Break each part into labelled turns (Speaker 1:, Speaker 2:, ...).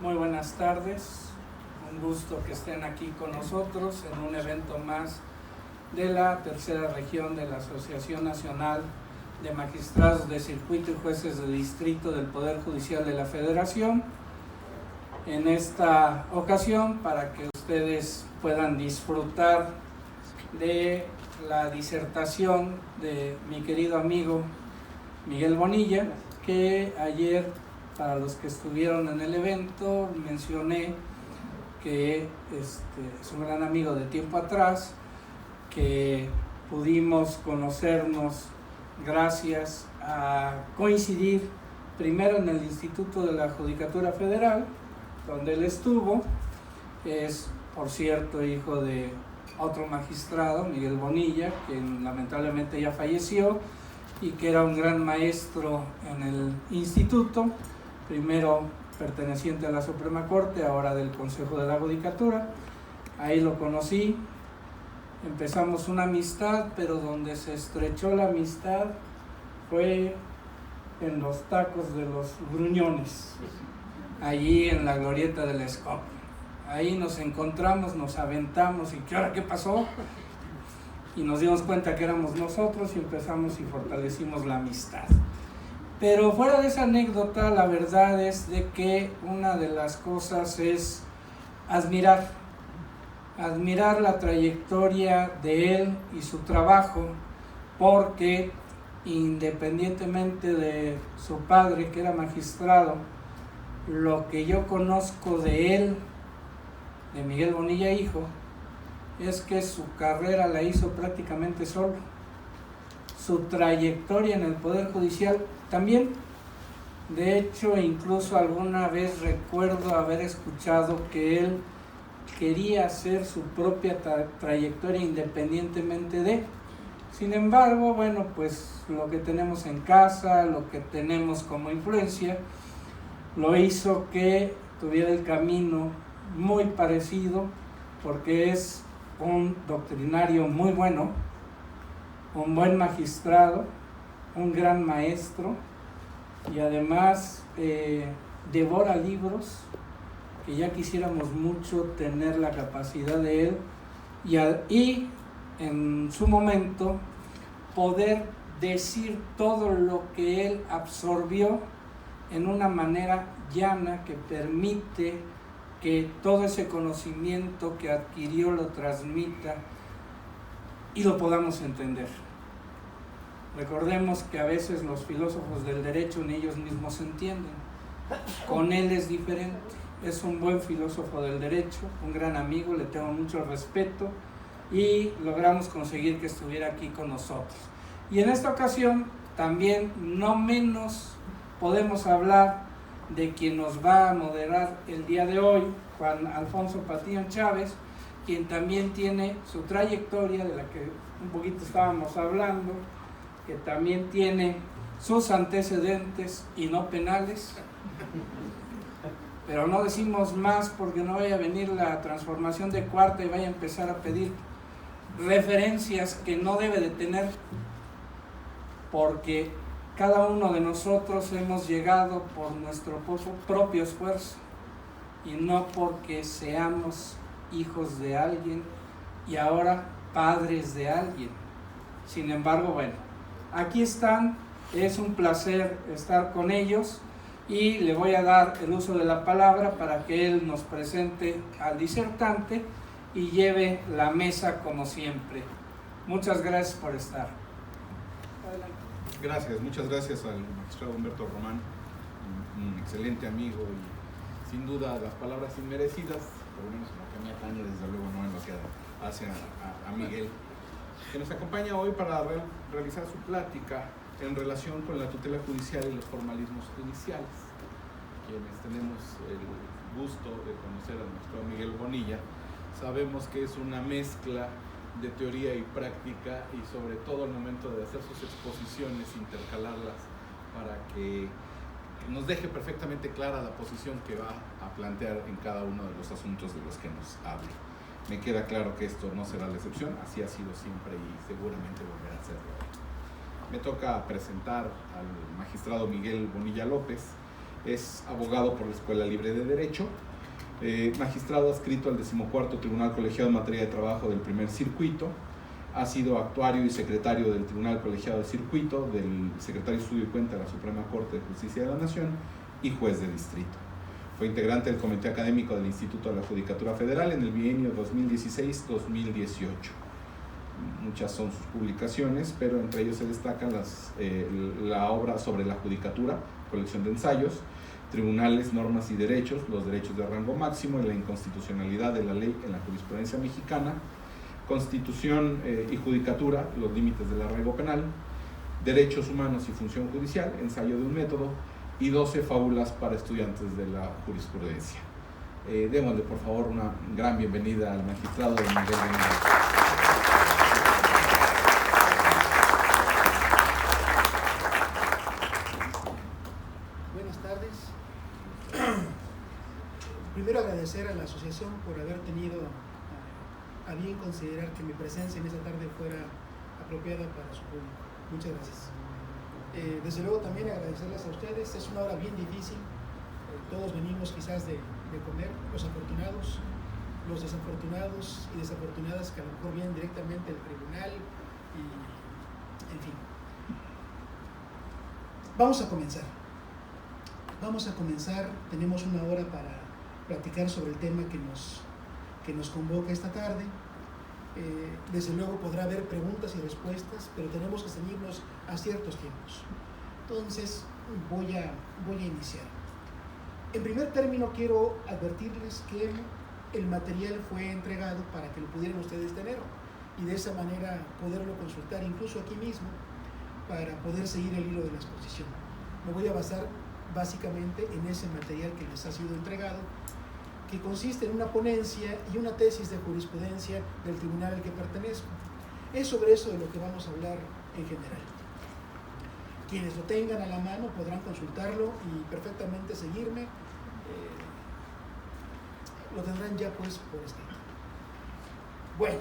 Speaker 1: Muy buenas tardes, un gusto que estén aquí con nosotros en un evento más de la tercera región de la Asociación Nacional de Magistrados de Circuito y Jueces de Distrito del Poder Judicial de la Federación. En esta ocasión, para que ustedes puedan disfrutar de la disertación de mi querido amigo Miguel Bonilla, que ayer, para los que estuvieron en el evento, mencioné que es un gran amigo de tiempo atrás, que pudimos conocernos gracias a coincidir primero en el Instituto de la Judicatura Federal, donde él estuvo. Es, por cierto, hijo de otro magistrado, Miguel Bonilla, quien lamentablemente ya falleció y que era un gran maestro en el instituto, primero perteneciente a la Suprema Corte, ahora del Consejo de la Judicatura. Ahí lo conocí, empezamos una amistad, pero donde se estrechó la amistad fue en los tacos de los Gruñones, allí en la glorieta del Escopo. Ahí nos encontramos, nos aventamos y ¿qué hora qué pasó? Y nos dimos cuenta que éramos nosotros y empezamos y fortalecimos la amistad. Pero fuera de esa anécdota, la verdad es de que una de las cosas es admirar la trayectoria de él y su trabajo, porque independientemente de su padre, que era magistrado, lo que yo conozco de él, de Miguel Bonilla hijo, es que su carrera la hizo prácticamente solo. Su trayectoria en el Poder Judicial también. De hecho, incluso alguna vez recuerdo haber escuchado que él quería hacer su propia trayectoria independientemente de. Sin embargo, bueno, pues lo que tenemos en casa, lo que tenemos como influencia, lo hizo que tuviera el camino muy parecido, porque es un doctrinario muy bueno, un buen magistrado, un gran maestro, y además devora libros, que ya quisiéramos mucho tener la capacidad de él y en su momento poder decir todo lo que él absorbió en una manera llana que permite que todo ese conocimiento que adquirió lo transmita y lo podamos entender. Recordemos que a veces los filósofos del derecho ni ellos mismos se entienden. Con él es diferente. Es un buen filósofo del derecho, un gran amigo, le tengo mucho respeto y logramos conseguir que estuviera aquí con nosotros. Y en esta ocasión también, no menos, podemos hablar de quien nos va a moderar el día de hoy, Juan Alfonso Patiño Chávez, quien también tiene su trayectoria, de la que un poquito estábamos hablando, que también tiene sus antecedentes y no penales, pero no decimos más porque no vaya a venir la transformación de cuarta y vaya a empezar a pedir referencias que no debe de tener, porque cada uno de nosotros hemos llegado por nuestro propio esfuerzo y no porque seamos hijos de alguien y ahora padres de alguien. Sin embargo, bueno, aquí están, es un placer estar con ellos y le voy a dar el uso de la palabra para que él nos presente al disertante y lleve la mesa como siempre. Muchas gracias por estar.
Speaker 2: Adelante. Gracias, muchas gracias al magistrado Humberto Román, un excelente amigo y sin duda las palabras inmerecidas, por lo menos en lo que me atañe, desde luego no en lo que hace a Miguel, que nos acompaña hoy para realizar su plática en relación con la tutela judicial y los formalismos judiciales. Quienes tenemos el gusto de conocer a nuestro Miguel Bonilla, sabemos que es una mezcla de teoría y práctica, y sobre todo al momento de hacer sus exposiciones, intercalarlas para que nos deje perfectamente clara la posición que va a plantear en cada uno de los asuntos de los que nos hable. Me queda claro que esto no será la excepción, así ha sido siempre y seguramente volverá a serlo. Me toca presentar al magistrado Miguel Bonilla López, es abogado por la Escuela Libre de Derecho, magistrado adscrito al 14º Tribunal Colegiado en Materia de Trabajo del Primer Circuito, ha sido actuario y secretario del Tribunal Colegiado de Circuito, del secretario de Estudio y Cuenta de la Suprema Corte de Justicia de la Nación y juez de distrito. Fue integrante del Comité Académico del Instituto de la Judicatura Federal en el bienio 2016-2018. Muchas son sus publicaciones, pero entre ellos se destacan la obra sobre la judicatura, colección de ensayos, tribunales, normas y derechos, los derechos de rango máximo y la inconstitucionalidad de la ley en la jurisprudencia mexicana, constitución y judicatura, los límites del arraigo penal, derechos humanos y función judicial, ensayo de un método, y 12 fábulas para estudiantes de la jurisprudencia. Démosle por favor una gran bienvenida al magistrado Miguel Benavides.
Speaker 3: Buenas tardes. Primero agradecer a la asociación por haber tenido a bien considerar que mi presencia en esta tarde fuera apropiada para su público. Muchas gracias. Desde luego también agradecerles a ustedes. Es una hora bien difícil. Todos venimos quizás de comer, los afortunados, los desafortunados y desafortunadas que a lo mejor vienen directamente del tribunal y en fin. Vamos a comenzar. Tenemos una hora para platicar sobre el tema que nos convoca esta tarde. Desde luego podrá haber preguntas y respuestas, pero tenemos que ceñirnos a ciertos tiempos. Entonces voy a iniciar. En primer término, quiero advertirles que el material fue entregado para que lo pudieran ustedes tener y de esa manera poderlo consultar incluso aquí mismo para poder seguir el hilo de la exposición. Me voy a basar básicamente en ese material que les ha sido entregado, que consiste en una ponencia y una tesis de jurisprudencia del tribunal al que pertenezco. Es sobre eso de lo que vamos a hablar en general. Quienes lo tengan a la mano podrán consultarlo y perfectamente seguirme. Lo tendrán ya pues por escrito. Bueno.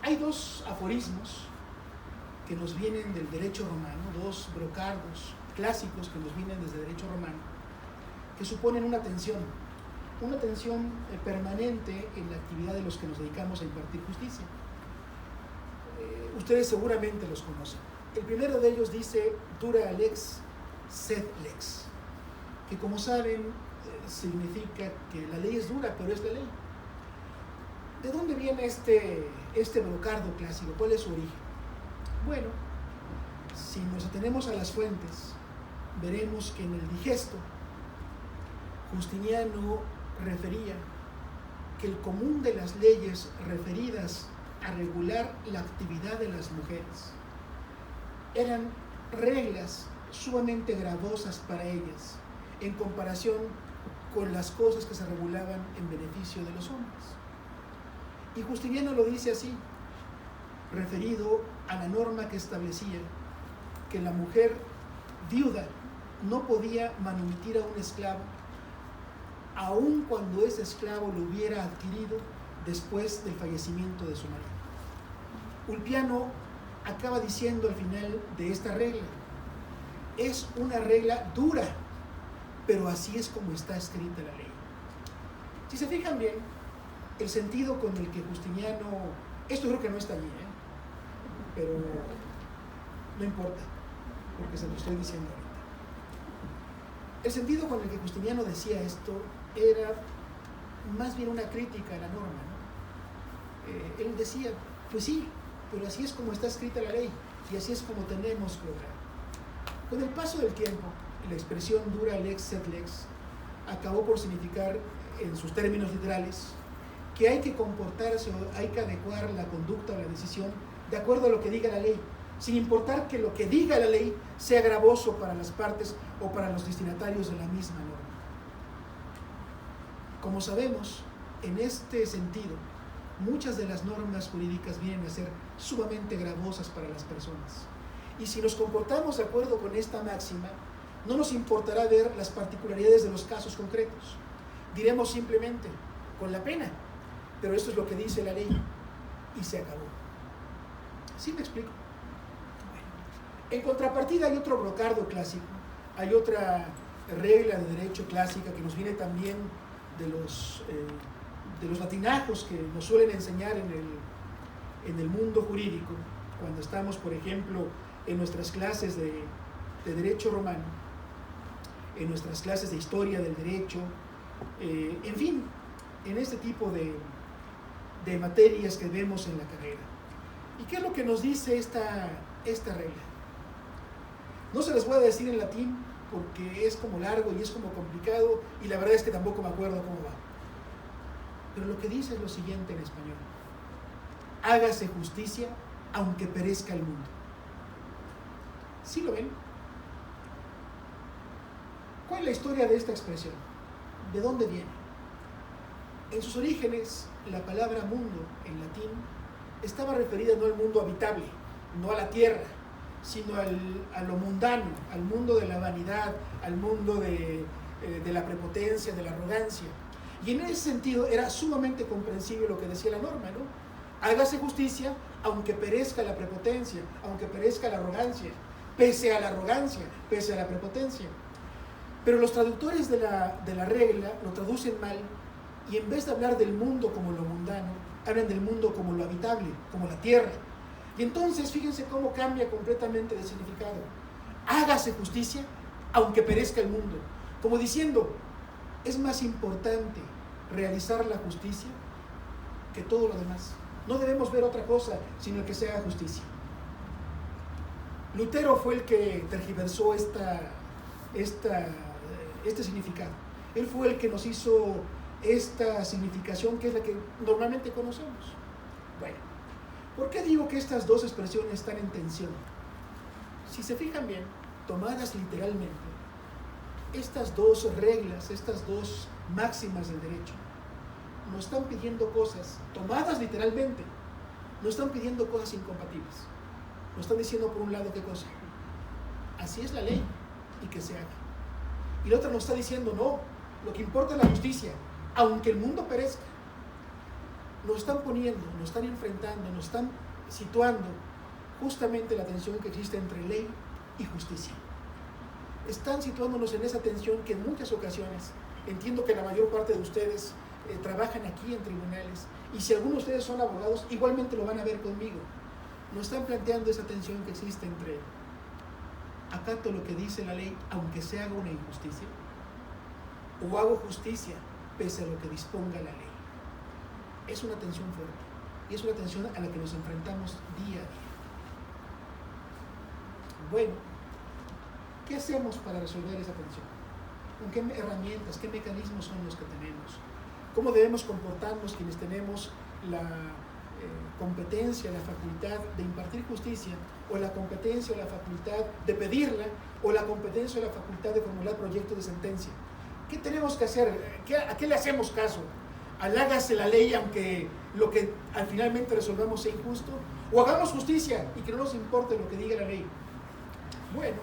Speaker 3: Hay dos aforismos que nos vienen del derecho romano, dos brocardos clásicos que nos vienen desde el derecho romano, que suponen una tensión permanente en la actividad de los que nos dedicamos a impartir justicia. Ustedes seguramente los conocen. El primero de ellos dice dura lex sed lex, que como saben significa que la ley es dura, pero es la ley. ¿De dónde viene este brocardo clásico? ¿Cuál es su origen? Bueno, si nos atenemos a las fuentes, veremos que en el Digesto, Justiniano refería que el común de las leyes referidas a regular la actividad de las mujeres eran reglas sumamente gravosas para ellas en comparación con las cosas que se regulaban en beneficio de los hombres. Y Justiniano lo dice así, referido a la norma que establecía que la mujer viuda no podía manumitir a un esclavo, aun cuando ese esclavo lo hubiera adquirido después del fallecimiento de su marido. Ulpiano acaba diciendo al final de esta regla, es una regla dura, pero así es como está escrita la ley. Si se fijan bien, el sentido con el que Justiniano, esto creo que no está allí, pero no importa, porque se lo estoy diciendo ahorita. El sentido con el que Justiniano decía esto era más bien una crítica a la norma, ¿no? Él decía, pues sí, pero así es como está escrita la ley y así es como tenemos que obrar. Con el paso del tiempo, la expresión dura lex sed lex acabó por significar, en sus términos literales, que hay que comportarse o hay que adecuar la conducta o la decisión de acuerdo a lo que diga la ley, sin importar que lo que diga la ley sea gravoso para las partes o para los destinatarios de la misma norma. Como sabemos, en este sentido, muchas de las normas jurídicas vienen a ser sumamente gravosas para las personas. Y si nos comportamos de acuerdo con esta máxima, no nos importará ver las particularidades de los casos concretos. Diremos simplemente, con la pena, pero esto es lo que dice la ley, y se acabó. ¿Sí me explico? Bueno. En contrapartida hay otro brocardo clásico, hay otra regla de derecho clásica que nos viene también de los latinajos que nos suelen enseñar en el mundo jurídico, cuando estamos, por ejemplo, en nuestras clases de derecho romano, en nuestras clases de historia del derecho, en fin, en este tipo de materias que vemos en la carrera. ¿Y qué es lo que nos dice esta regla? No se les voy a decir en latín porque es como largo y es como complicado y la verdad es que tampoco me acuerdo cómo va. Pero lo que dice es lo siguiente en español: hágase justicia aunque perezca el mundo. ¿Sí lo ven? ¿Cuál es la historia de esta expresión? ¿De dónde viene? En sus orígenes, la palabra mundo en latín estaba referida no al mundo habitable, no a la tierra, sino a lo mundano, al mundo de la vanidad, al mundo de la prepotencia, de la arrogancia. Y en ese sentido era sumamente comprensible lo que decía la norma, ¿no? Hágase justicia aunque perezca la prepotencia, aunque perezca la arrogancia, pese a la arrogancia, pese a la prepotencia. Pero los traductores de la regla lo traducen mal y en vez de hablar del mundo como lo mundano, hablan del mundo como lo habitable, como la tierra. Y entonces fíjense cómo cambia completamente de significado. Hágase justicia aunque perezca el mundo. Como diciendo, es más importante realizar la justicia que todo lo demás. No debemos ver otra cosa sino que se haga justicia. Lutero fue el que tergiversó este significado. Él fue el que nos hizo esta significación que es la que normalmente conocemos. Bueno, ¿por qué digo que estas dos expresiones están en tensión? Si se fijan bien, tomadas literalmente, estas dos reglas, estas dos máximas del derecho, nos están pidiendo cosas, tomadas literalmente, nos están pidiendo cosas incompatibles. Nos están diciendo por un lado qué cosa: así es la ley y que se haga. Y la otra nos está diciendo no, lo que importa es la justicia, aunque el mundo perezca. Nos están poniendo, nos están enfrentando, nos están situando justamente la tensión que existe entre ley y justicia. Están situándonos en esa tensión que en muchas ocasiones, entiendo que la mayor parte de ustedes trabajan aquí en tribunales, y si algunos de ustedes son abogados, igualmente lo van a ver conmigo. Nos están planteando esa tensión que existe entre acato lo que dice la ley aunque se haga una injusticia, o hago justicia pese a lo que disponga la ley. Es una tensión fuerte y es una tensión a la que nos enfrentamos día a día. Bueno, ¿qué hacemos para resolver esa tensión? ¿Con qué herramientas, qué mecanismos son los que tenemos? ¿Cómo debemos comportarnos quienes tenemos la competencia, la facultad de impartir justicia, o la competencia o la facultad de pedirla, o la competencia o la facultad de formular proyectos de sentencia? ¿Qué tenemos que hacer? ¿A qué le hacemos caso? ¿Al hágase la ley aunque lo que al finalmente resolvamos sea injusto? ¿O hagamos justicia y que no nos importe lo que diga la ley? Bueno,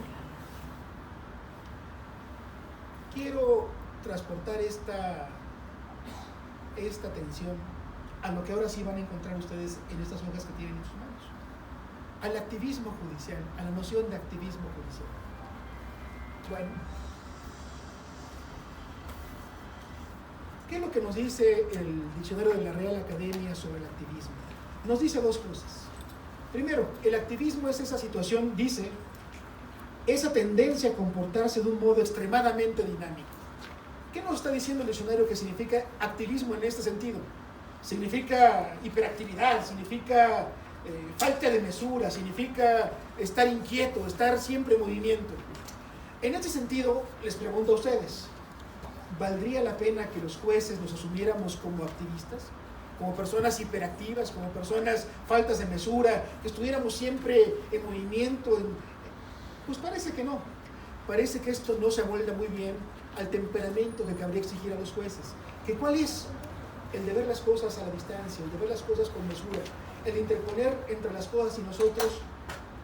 Speaker 3: quiero transportar esta tensión a lo que ahora sí van a encontrar ustedes en estas hojas que tienen en sus manos: al activismo judicial, a la noción de activismo judicial. Bueno, ¿qué es lo que nos dice el diccionario de la Real Academia sobre el activismo? Nos dice dos cosas. Primero, el activismo es esa situación, dice, esa tendencia a comportarse de un modo extremadamente dinámico. ¿Qué nos está diciendo el diccionario que significa activismo en este sentido? Significa hiperactividad, significa falta de mesura, significa estar inquieto, estar siempre en movimiento. En este sentido, les pregunto a ustedes, ¿valdría la pena que los jueces nos asumiéramos como activistas? Como personas hiperactivas, como personas faltas de mesura, que estuviéramos siempre en movimiento. Pues parece que no. Parece que esto no se amolda muy bien al temperamento que cabría exigir a los jueces. ¿Que cuál es? El de ver las cosas a la distancia, el de ver las cosas con mesura, el de interponer entre las cosas y nosotros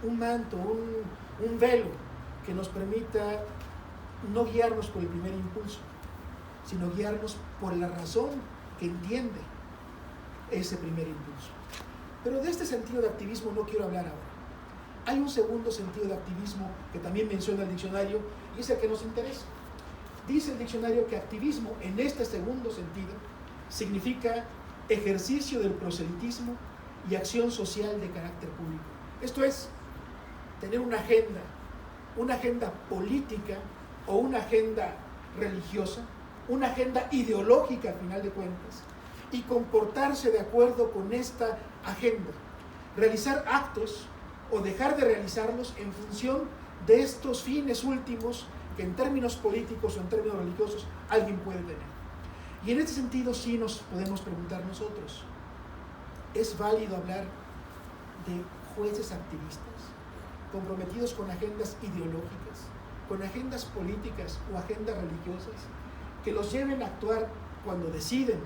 Speaker 3: un manto, un velo que nos permita no guiarnos por el primer impulso, sino guiarnos por la razón que entiende ese primer impulso. Pero de este sentido de activismo no quiero hablar ahora. Hay un segundo sentido de activismo que también menciona el diccionario y es el que nos interesa. Dice el diccionario que activismo en este segundo sentido significa ejercicio del proselitismo y acción social de carácter público. Esto es, tener una agenda política o una agenda religiosa, una agenda ideológica al final de cuentas, y comportarse de acuerdo con esta agenda, realizar actos o dejar de realizarlos en función de estos fines últimos que en términos políticos o en términos religiosos alguien puede tener. Y en este sentido sí nos podemos preguntar nosotros, ¿es válido hablar de jueces activistas comprometidos con agendas ideológicas, con agendas políticas o agendas religiosas que los lleven a actuar cuando deciden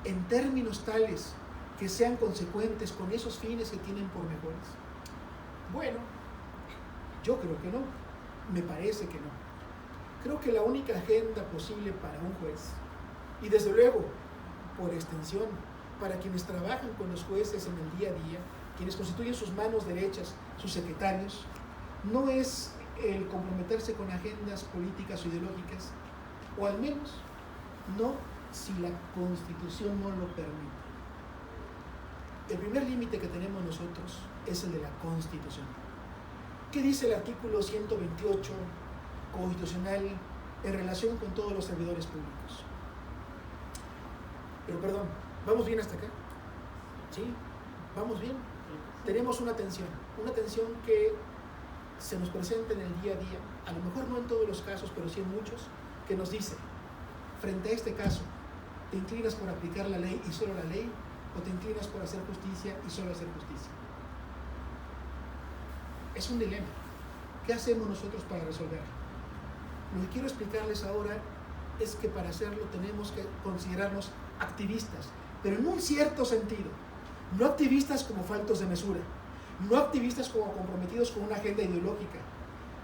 Speaker 3: en términos tales que sean consecuentes con esos fines que tienen por mejores? Bueno, yo creo que no, me parece que no. Creo que la única agenda posible para un juez, y desde luego, por extensión, para quienes trabajan con los jueces en el día a día, quienes constituyen sus manos derechas, sus secretarios, no es el comprometerse con agendas políticas o ideológicas, o al menos no si la Constitución no lo permite. El primer límite que tenemos nosotros es el de la Constitución. ¿Qué dice el artículo 128 constitucional en relación con todos los servidores públicos? Pero perdón, ¿vamos bien hasta acá? ¿Sí? ¿Vamos bien? Tenemos una tensión que se nos presenta en el día a día, a lo mejor no en todos los casos, pero sí en muchos, que nos dice, frente a este caso, ¿te inclinas por aplicar la ley y solo la ley? ¿O te inclinas por hacer justicia y solo hacer justicia? Es un dilema. ¿Qué hacemos nosotros para resolverlo? Lo que quiero explicarles ahora es que para hacerlo tenemos que considerarnos activistas, pero en un cierto sentido. No activistas como faltos de mesura, no activistas como comprometidos con una agenda ideológica,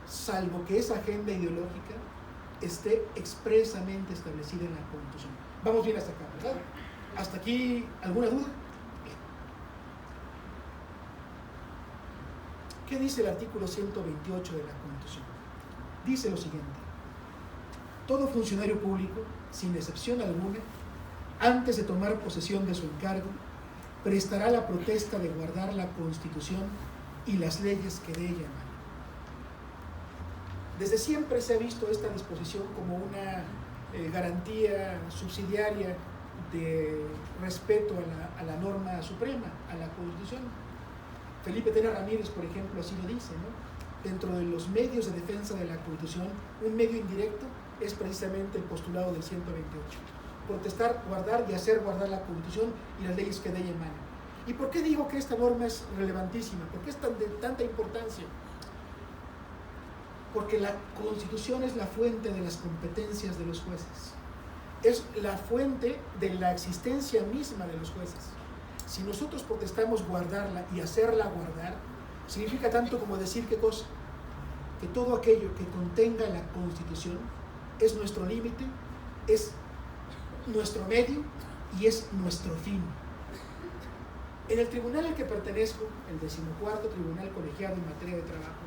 Speaker 3: salvo que esa agenda ideológica esté expresamente establecida en la Constitución. Vamos bien hasta acá, ¿verdad? ¿Hasta aquí alguna duda? ¿Qué dice el artículo 128 de la Constitución? Dice lo siguiente: todo funcionario público, sin excepción alguna, antes de tomar posesión de su encargo, prestará la protesta de guardar la Constitución y las leyes que de ella emanan. Desde siempre se ha visto esta disposición como una garantía subsidiaria de respeto a la norma suprema, a la Constitución. Felipe Tena Ramírez, por ejemplo, así lo dice, ¿no? Dentro de los medios de defensa de la Constitución, un medio indirecto es precisamente el postulado del 128. Protestar, guardar y hacer guardar la Constitución y las leyes que de ella emanan. ¿Y por qué digo que esta norma es relevantísima? ¿Por qué es de tanta importancia? Porque la Constitución es la fuente de las competencias de los jueces. Es la fuente de la existencia misma de los jueces. Si nosotros protestamos guardarla y hacerla guardar, significa tanto como decir qué cosa, que todo aquello que contenga la Constitución es nuestro límite, es nuestro medio y es nuestro fin. En el tribunal al que pertenezco, el 14º Tribunal Colegiado en materia de trabajo,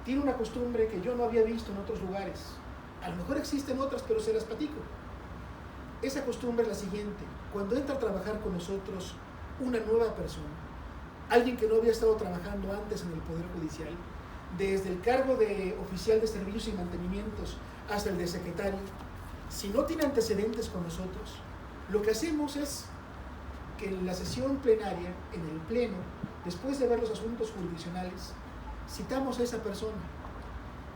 Speaker 3: tiene una costumbre que yo no había visto en otros lugares. A lo mejor existen otras, pero se las platico. Esa costumbre es la siguiente: cuando entra a trabajar con nosotros una nueva persona, alguien que no había estado trabajando antes en el Poder Judicial, desde el cargo de oficial de servicios y mantenimientos hasta el de secretario, si no tiene antecedentes con nosotros, lo que hacemos es que en la sesión plenaria, en el pleno, después de ver los asuntos jurisdiccionales, citamos a esa persona.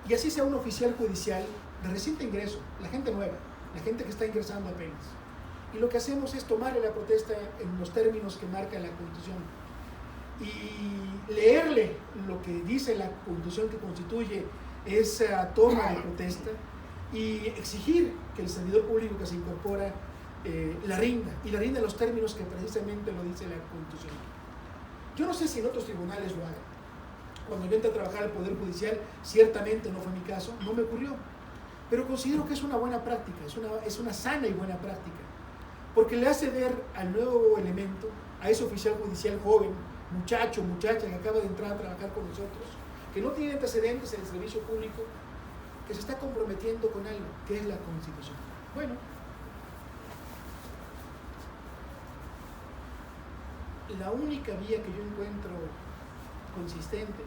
Speaker 3: Y así sea un oficial judicial de reciente ingreso, la gente nueva, la gente que está ingresando apenas. Y lo que hacemos es tomarle la protesta en los términos que marca la Constitución y leerle lo que dice la Constitución que constituye esa toma de protesta y exigir que el servidor público que se incorpora la rinda, y la rinda en los términos que precisamente lo dice la Constitución. Yo no sé si en otros tribunales lo hagan. Cuando yo entré a trabajar al Poder Judicial, ciertamente no fue mi caso, no me ocurrió, pero considero que es una buena práctica, es una sana y buena práctica, porque le hace ver al nuevo elemento, a ese oficial judicial joven muchacho, muchacha que acaba de entrar a trabajar con nosotros, que no tiene antecedentes en el servicio público, que se está comprometiendo con algo, que es la Constitución. Bueno, la única vía que yo encuentro consistente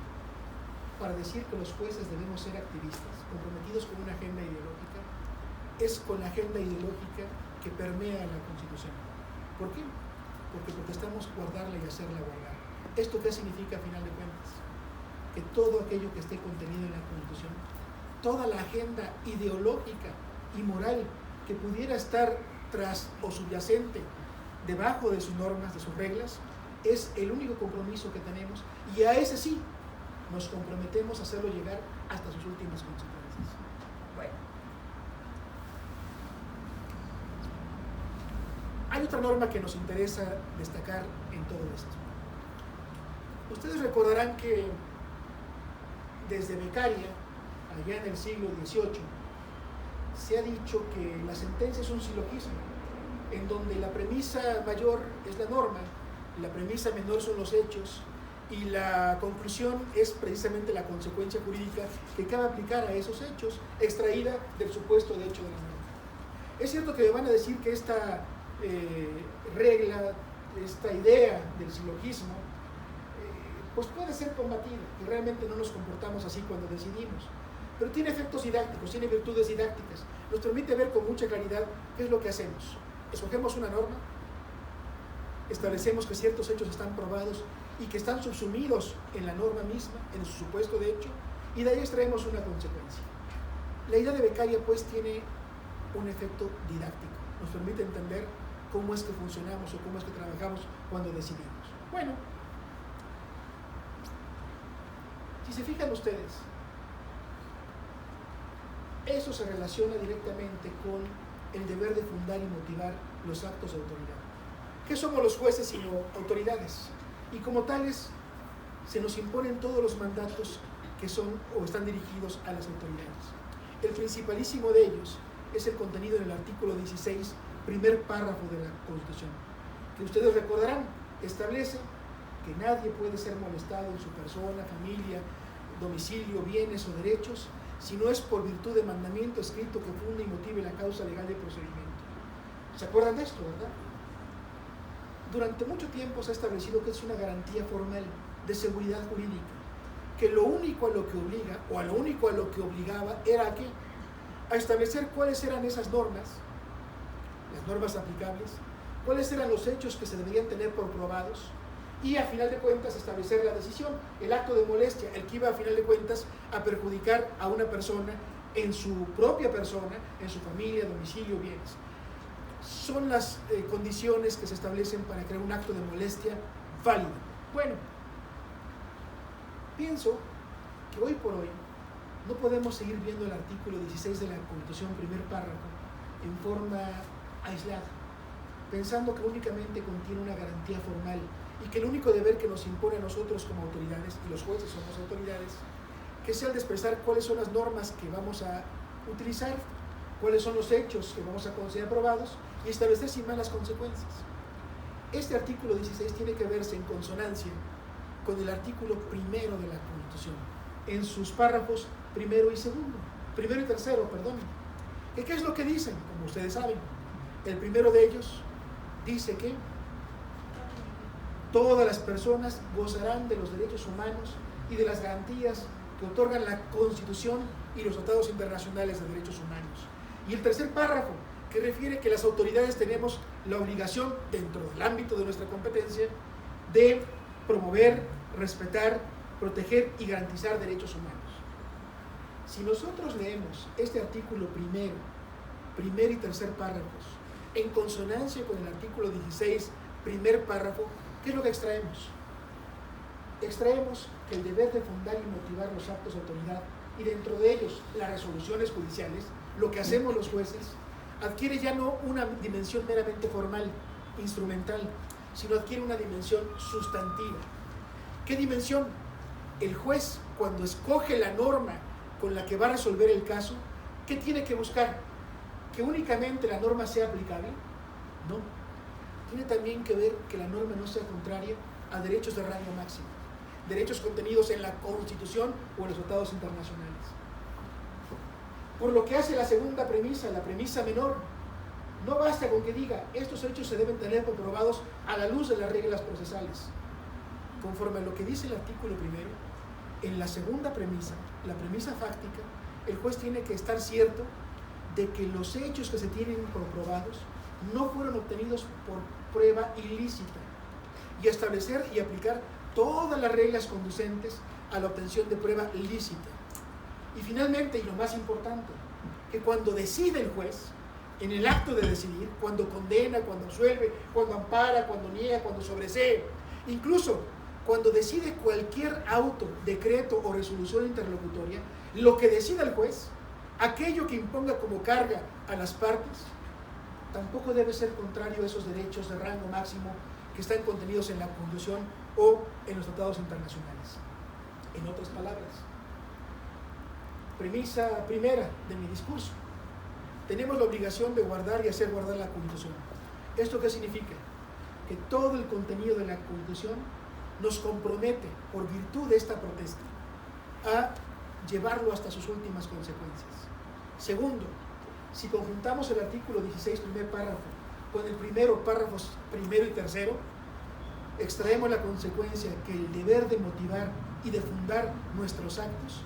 Speaker 3: para decir que los jueces debemos ser activistas, comprometidos con una agenda ideológica, es con la agenda ideológica que permea la Constitución. ¿Por qué? Porque estamos guardarla y hacerla guardar. ¿Esto qué significa a final de cuentas? Que todo aquello que esté contenido en la Constitución, toda la agenda ideológica y moral que pudiera estar tras o subyacente debajo de sus normas, de sus reglas, es el único compromiso que tenemos, y a ese sí nos comprometemos a hacerlo llegar hasta sus últimas consecuencias. Bueno, hay otra norma que nos interesa destacar en todo esto. Ustedes recordarán que desde Beccaria, allá en el siglo XVIII, se ha dicho que la sentencia es un silogismo, en donde la premisa mayor es la norma, la premisa menor son los hechos, y la conclusión es precisamente la consecuencia jurídica que cabe aplicar a esos hechos, extraída del supuesto de hecho de la norma. Es cierto que me van a decir que esta regla, esta idea del silogismo, pues puede ser combatida, y realmente no nos comportamos así cuando decidimos, pero tiene efectos didácticos, tiene virtudes didácticas, nos permite ver con mucha claridad qué es lo que hacemos. Escogemos una norma, establecemos que ciertos hechos están probados y que están subsumidos en la norma misma, en su supuesto de hecho, y de ahí extraemos una consecuencia. La idea de Beccaria pues tiene un efecto didáctico, nos permite entender cómo es que funcionamos o cómo es que trabajamos cuando decidimos. Bueno, si se fijan ustedes, eso se relaciona directamente con el deber de fundar y motivar los actos de autoridad. ¿Qué somos los jueces sino autoridades? Y como tales, se nos imponen todos los mandatos que son o están dirigidos a las autoridades. El principalísimo de ellos es el contenido en el artículo 16, primer párrafo de la Constitución, que ustedes recordarán, establece que nadie puede ser molestado en su persona, familia, domicilio, bienes o derechos, si no es por virtud de mandamiento escrito que funde y motive la causa legal de procedimiento. ¿Se acuerdan de esto, verdad? Durante mucho tiempo se ha establecido que es una garantía formal de seguridad jurídica, que lo único a lo que obliga, o a lo único a lo que obligaba, era ¿a qué? A establecer cuáles eran esas normas, las normas aplicables, cuáles eran los hechos que se deberían tener por probados, y a final de cuentas establecer la decisión, el acto de molestia, el que iba a final de cuentas a perjudicar a una persona en su propia persona, en su familia, domicilio, bienes. Son las condiciones que se establecen para crear un acto de molestia válido. Bueno, pienso que hoy por hoy no podemos seguir viendo el artículo 16 de la Constitución, primer párrafo, en forma aislada, pensando que únicamente contiene una garantía formal y que el único deber que nos impone a nosotros como autoridades, y los jueces somos autoridades, que sea el de expresar cuáles son las normas que vamos a utilizar, cuáles son los hechos que vamos a considerar aprobados y establecer sin más las consecuencias. Este artículo 16 tiene que verse en consonancia con el artículo primero de la Constitución, en sus párrafos primero y tercero, perdón. ¿Qué es lo que dicen? Como ustedes saben, el primero de ellos dice que todas las personas gozarán de los derechos humanos y de las garantías que otorgan la Constitución y los tratados internacionales de derechos humanos. Y el tercer párrafo, que refiere que las autoridades tenemos la obligación, dentro del ámbito de nuestra competencia, de promover, respetar, proteger y garantizar derechos humanos. Si nosotros leemos este artículo primer y tercer párrafos, en consonancia con el artículo 16, primer párrafo, ¿qué es lo que extraemos? Extraemos que el deber de fundar y motivar los actos de autoridad, y dentro de ellos las resoluciones judiciales, lo que hacemos los jueces, adquiere ya no una dimensión meramente formal, instrumental, sino adquiere una dimensión sustantiva. ¿Qué dimensión? El juez, cuando escoge la norma con la que va a resolver el caso, ¿qué tiene que buscar? ¿Que únicamente la norma sea aplicable? No. Tiene también que ver que la norma no sea contraria a derechos de rango máximo, derechos contenidos en la Constitución o en los tratados internacionales. Por lo que hace la segunda premisa, la premisa menor, no basta con que diga, estos hechos se deben tener comprobados a la luz de las reglas procesales. Conforme a lo que dice el artículo primero, en la segunda premisa, la premisa fáctica, el juez tiene que estar cierto de que los hechos que se tienen comprobados no fueron obtenidos por prueba ilícita y establecer y aplicar todas las reglas conducentes a la obtención de prueba lícita. Y finalmente, y lo más importante, que cuando decide el juez, en el acto de decidir, cuando condena, cuando absuelve, cuando ampara, cuando niega, cuando sobresee, incluso cuando decide cualquier auto, decreto o resolución interlocutoria, lo que decida el juez, aquello que imponga como carga a las partes, tampoco debe ser contrario a esos derechos de rango máximo que están contenidos en la Constitución o en los tratados internacionales. En otras palabras, premisa primera de mi discurso: tenemos la obligación de guardar y hacer guardar la Constitución. ¿Esto qué significa? Que todo el contenido de la Constitución nos compromete, por virtud de esta protesta, a llevarlo hasta sus últimas consecuencias. Segundo, si conjuntamos el artículo 16, primer párrafo, con el primero, párrafos primero y tercero, extraemos la consecuencia que el deber de motivar y de fundar nuestros actos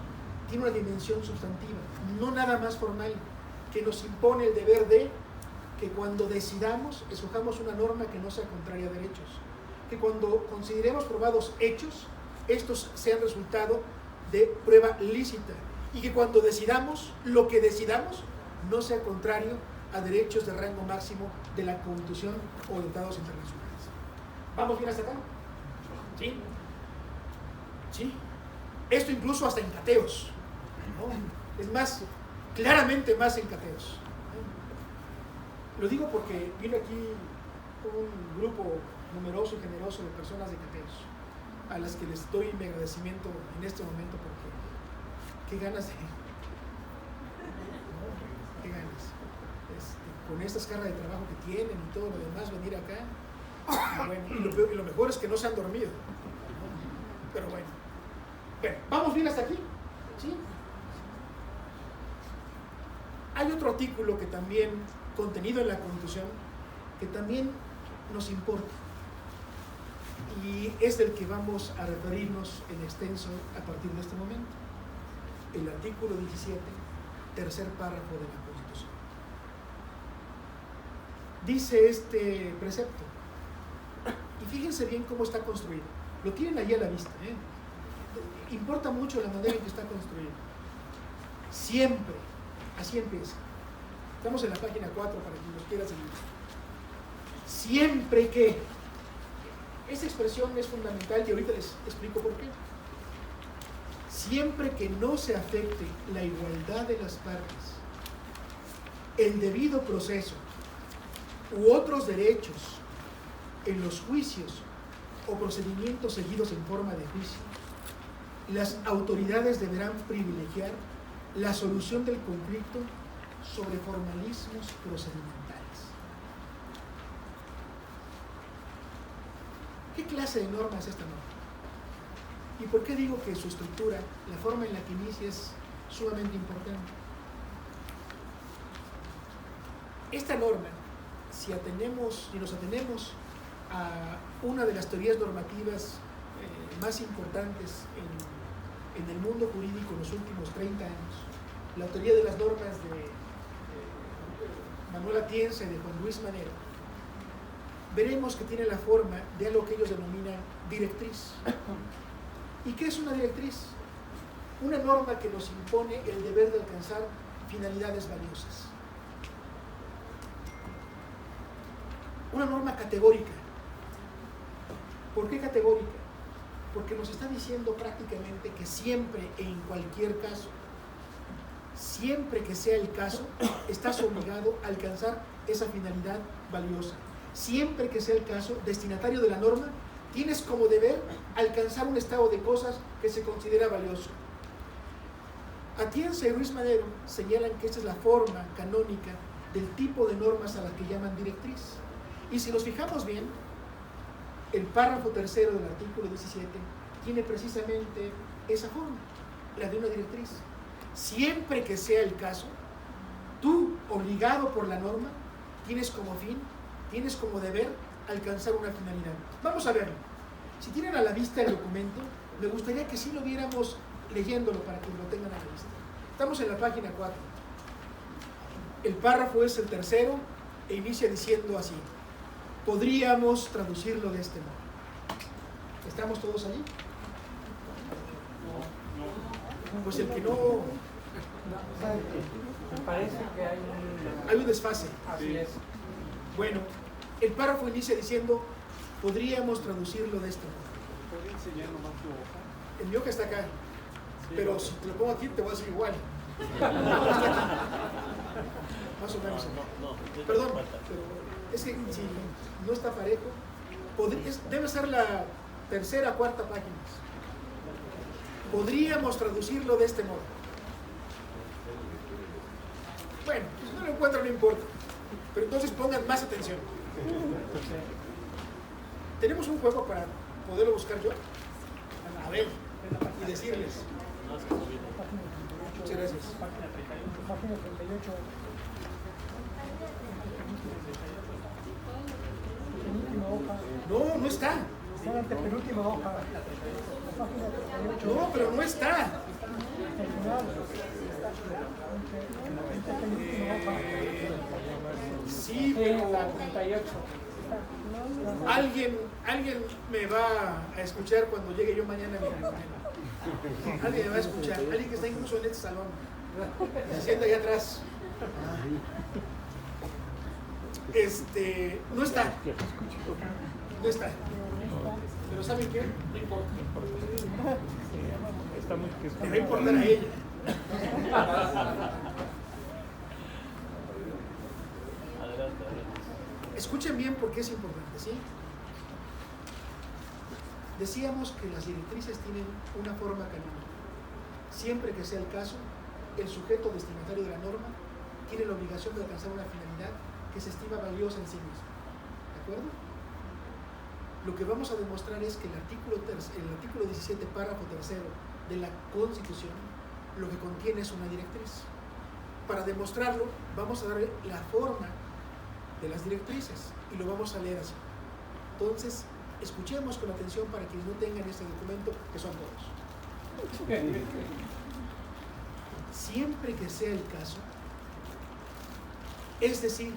Speaker 3: tiene una dimensión sustantiva, no nada más formal, que nos impone el deber de que cuando decidamos, escojamos una norma que no sea contraria a derechos, que cuando consideremos probados hechos, estos sean resultado de prueba lícita, y que cuando decidamos, lo que decidamos no sea contrario a derechos de rango máximo de la Constitución o de tratados internacionales. ¿Vamos bien hasta acá? ¿Sí? ¿Sí? Esto incluso hasta en cateos, ¿no? Es más, claramente más en cateos. Lo digo porque vino aquí un grupo numeroso y generoso de personas de cateos, a las que les doy mi agradecimiento en este momento, porque qué ganas de... qué ganas. Con estas cargas de trabajo que tienen y todo lo demás, venir acá. Y bueno, y lo mejor es que no se han dormido. Pero bueno. Bueno, ¿vamos bien hasta aquí? ¿Sí? Hay otro artículo que también, contenido en la Constitución, que también nos importa. Y es del que vamos a referirnos en extenso a partir de este momento. El artículo 17, tercer párrafo de la Constitución. Dice este precepto, y fíjense bien cómo está construido. Lo tienen ahí a la vista, ¿eh? Importa mucho la manera en que está construido. Siempre, así empieza. Estamos en la página 4 para quien nos quiera seguir. Siempre que, esta expresión es fundamental y ahorita les explico por qué. Siempre que no se afecte la igualdad de las partes, el debido proceso u otros derechos en los juicios o procedimientos seguidos en forma de juicio, las autoridades deberán privilegiar la solución del conflicto sobre formalismos procedimentales. ¿Qué clase de norma es esta norma? ¿Y por qué digo que su estructura, la forma en la que inicia, es sumamente importante? Esta norma, si nos atenemos a una de las teorías normativas más importantes en el mundo jurídico en los últimos 30 años, la teoría de las normas de Manuel Atienza y de Juan Luis Manero, veremos que tiene la forma de algo que ellos denominan directriz. ¿Y qué es una directriz? Una norma que nos impone el deber de alcanzar finalidades valiosas. Una norma categórica. ¿Por qué categórica? Porque nos está diciendo prácticamente que siempre, en cualquier caso, siempre que sea el caso, estás obligado a alcanzar esa finalidad valiosa. Siempre que sea el caso, destinatario de la norma, tienes como deber alcanzar un estado de cosas que se considera valioso. Atienza y Ruiz Madero señalan que esta es la forma canónica del tipo de normas a las que llaman directriz. Y si nos fijamos bien, el párrafo tercero del artículo 17 tiene precisamente esa forma, la de una directriz. Siempre que sea el caso, tú, obligado por la norma, tienes como fin, tienes como deber alcanzar una finalidad. Vamos a verlo. Si tienen a la vista el documento, me gustaría que sí lo viéramos leyéndolo para que lo tengan a la vista. Estamos en la página 4. El párrafo es el tercero e inicia diciendo así: podríamos traducirlo de este modo. ¿Estamos todos allí? Pues el que no...
Speaker 1: Me parece que
Speaker 3: hay un desfase.
Speaker 1: Así es.
Speaker 3: Bueno, el párrafo inicia diciendo: podríamos traducirlo de este modo.
Speaker 4: ¿Puede enseñar nomás tu hoja?
Speaker 3: El mi hoja está acá,
Speaker 4: Sí,
Speaker 3: pero
Speaker 4: no.
Speaker 3: si te lo pongo aquí te voy a decir igual. Más o menos. Perdón, pero es que si no está parejo, debe ser la tercera o cuarta página. Podríamos traducirlo de este modo. Bueno, pues no lo encuentro, no importa. Pero entonces pongan más atención. Tenemos un juego para poderlo buscar yo. A ver, y decirles. Muchas gracias.
Speaker 5: Página 38. Penúltima hoja.
Speaker 3: No, no está.
Speaker 5: Está la antepenúltima hoja. La página 38.
Speaker 3: No, pero no está.
Speaker 5: Al final. Antepenúltima hoja.
Speaker 3: Sí, pero
Speaker 1: la 38.
Speaker 3: alguien me va a escuchar cuando llegue yo mañana a mi reunión. Alguien me va a escuchar. Alguien que está incluso en este salón. Se sienta allá atrás. No está. No está. Pero ¿saben qué? No importa.
Speaker 4: Está muy
Speaker 3: Le va a importar a ella. Escuchen bien porque es importante, ¿sí? Decíamos que las directrices tienen una forma canónica. Siempre que sea el caso, el sujeto destinatario de la norma tiene la obligación de alcanzar una finalidad que se estima valiosa en sí misma. ¿De acuerdo? Lo que vamos a demostrar es que el artículo 17, párrafo tercero de la Constitución, lo que contiene es una directriz. Para demostrarlo, vamos a dar la forma de las directrices y lo vamos a leer así. Entonces, escuchemos con atención para quienes no tengan este documento, que son todos. Siempre que sea el caso, es decir,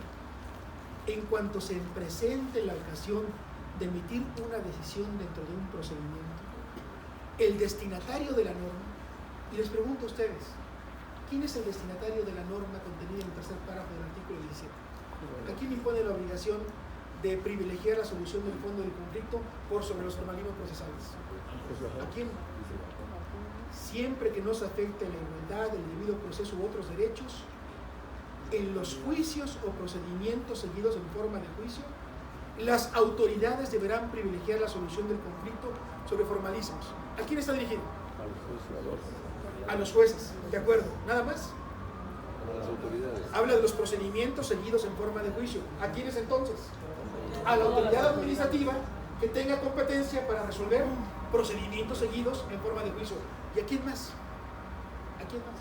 Speaker 3: en cuanto se presente la ocasión de emitir una decisión dentro de un procedimiento, el destinatario de la norma, y les pregunto a ustedes, ¿quién es el destinatario de la norma contenida en el tercer párrafo del artículo 17? ¿A quién impone la obligación de privilegiar la solución del fondo del conflicto por sobre los formalismos procesales? ¿A quién? Siempre que no se afecte la igualdad, el debido proceso u otros derechos, en los juicios o procedimientos seguidos en forma de juicio, las autoridades deberán privilegiar la solución del conflicto sobre formalismos. ¿A quién está dirigido? A los jueces, ¿de acuerdo? ¿Nada más?
Speaker 6: Las autoridades.
Speaker 3: Habla de los procedimientos seguidos en forma de juicio. ¿A quiénes entonces? A la autoridad administrativa que tenga competencia para resolver procedimientos seguidos en forma de juicio. ¿Y a quién más? ¿A quién más?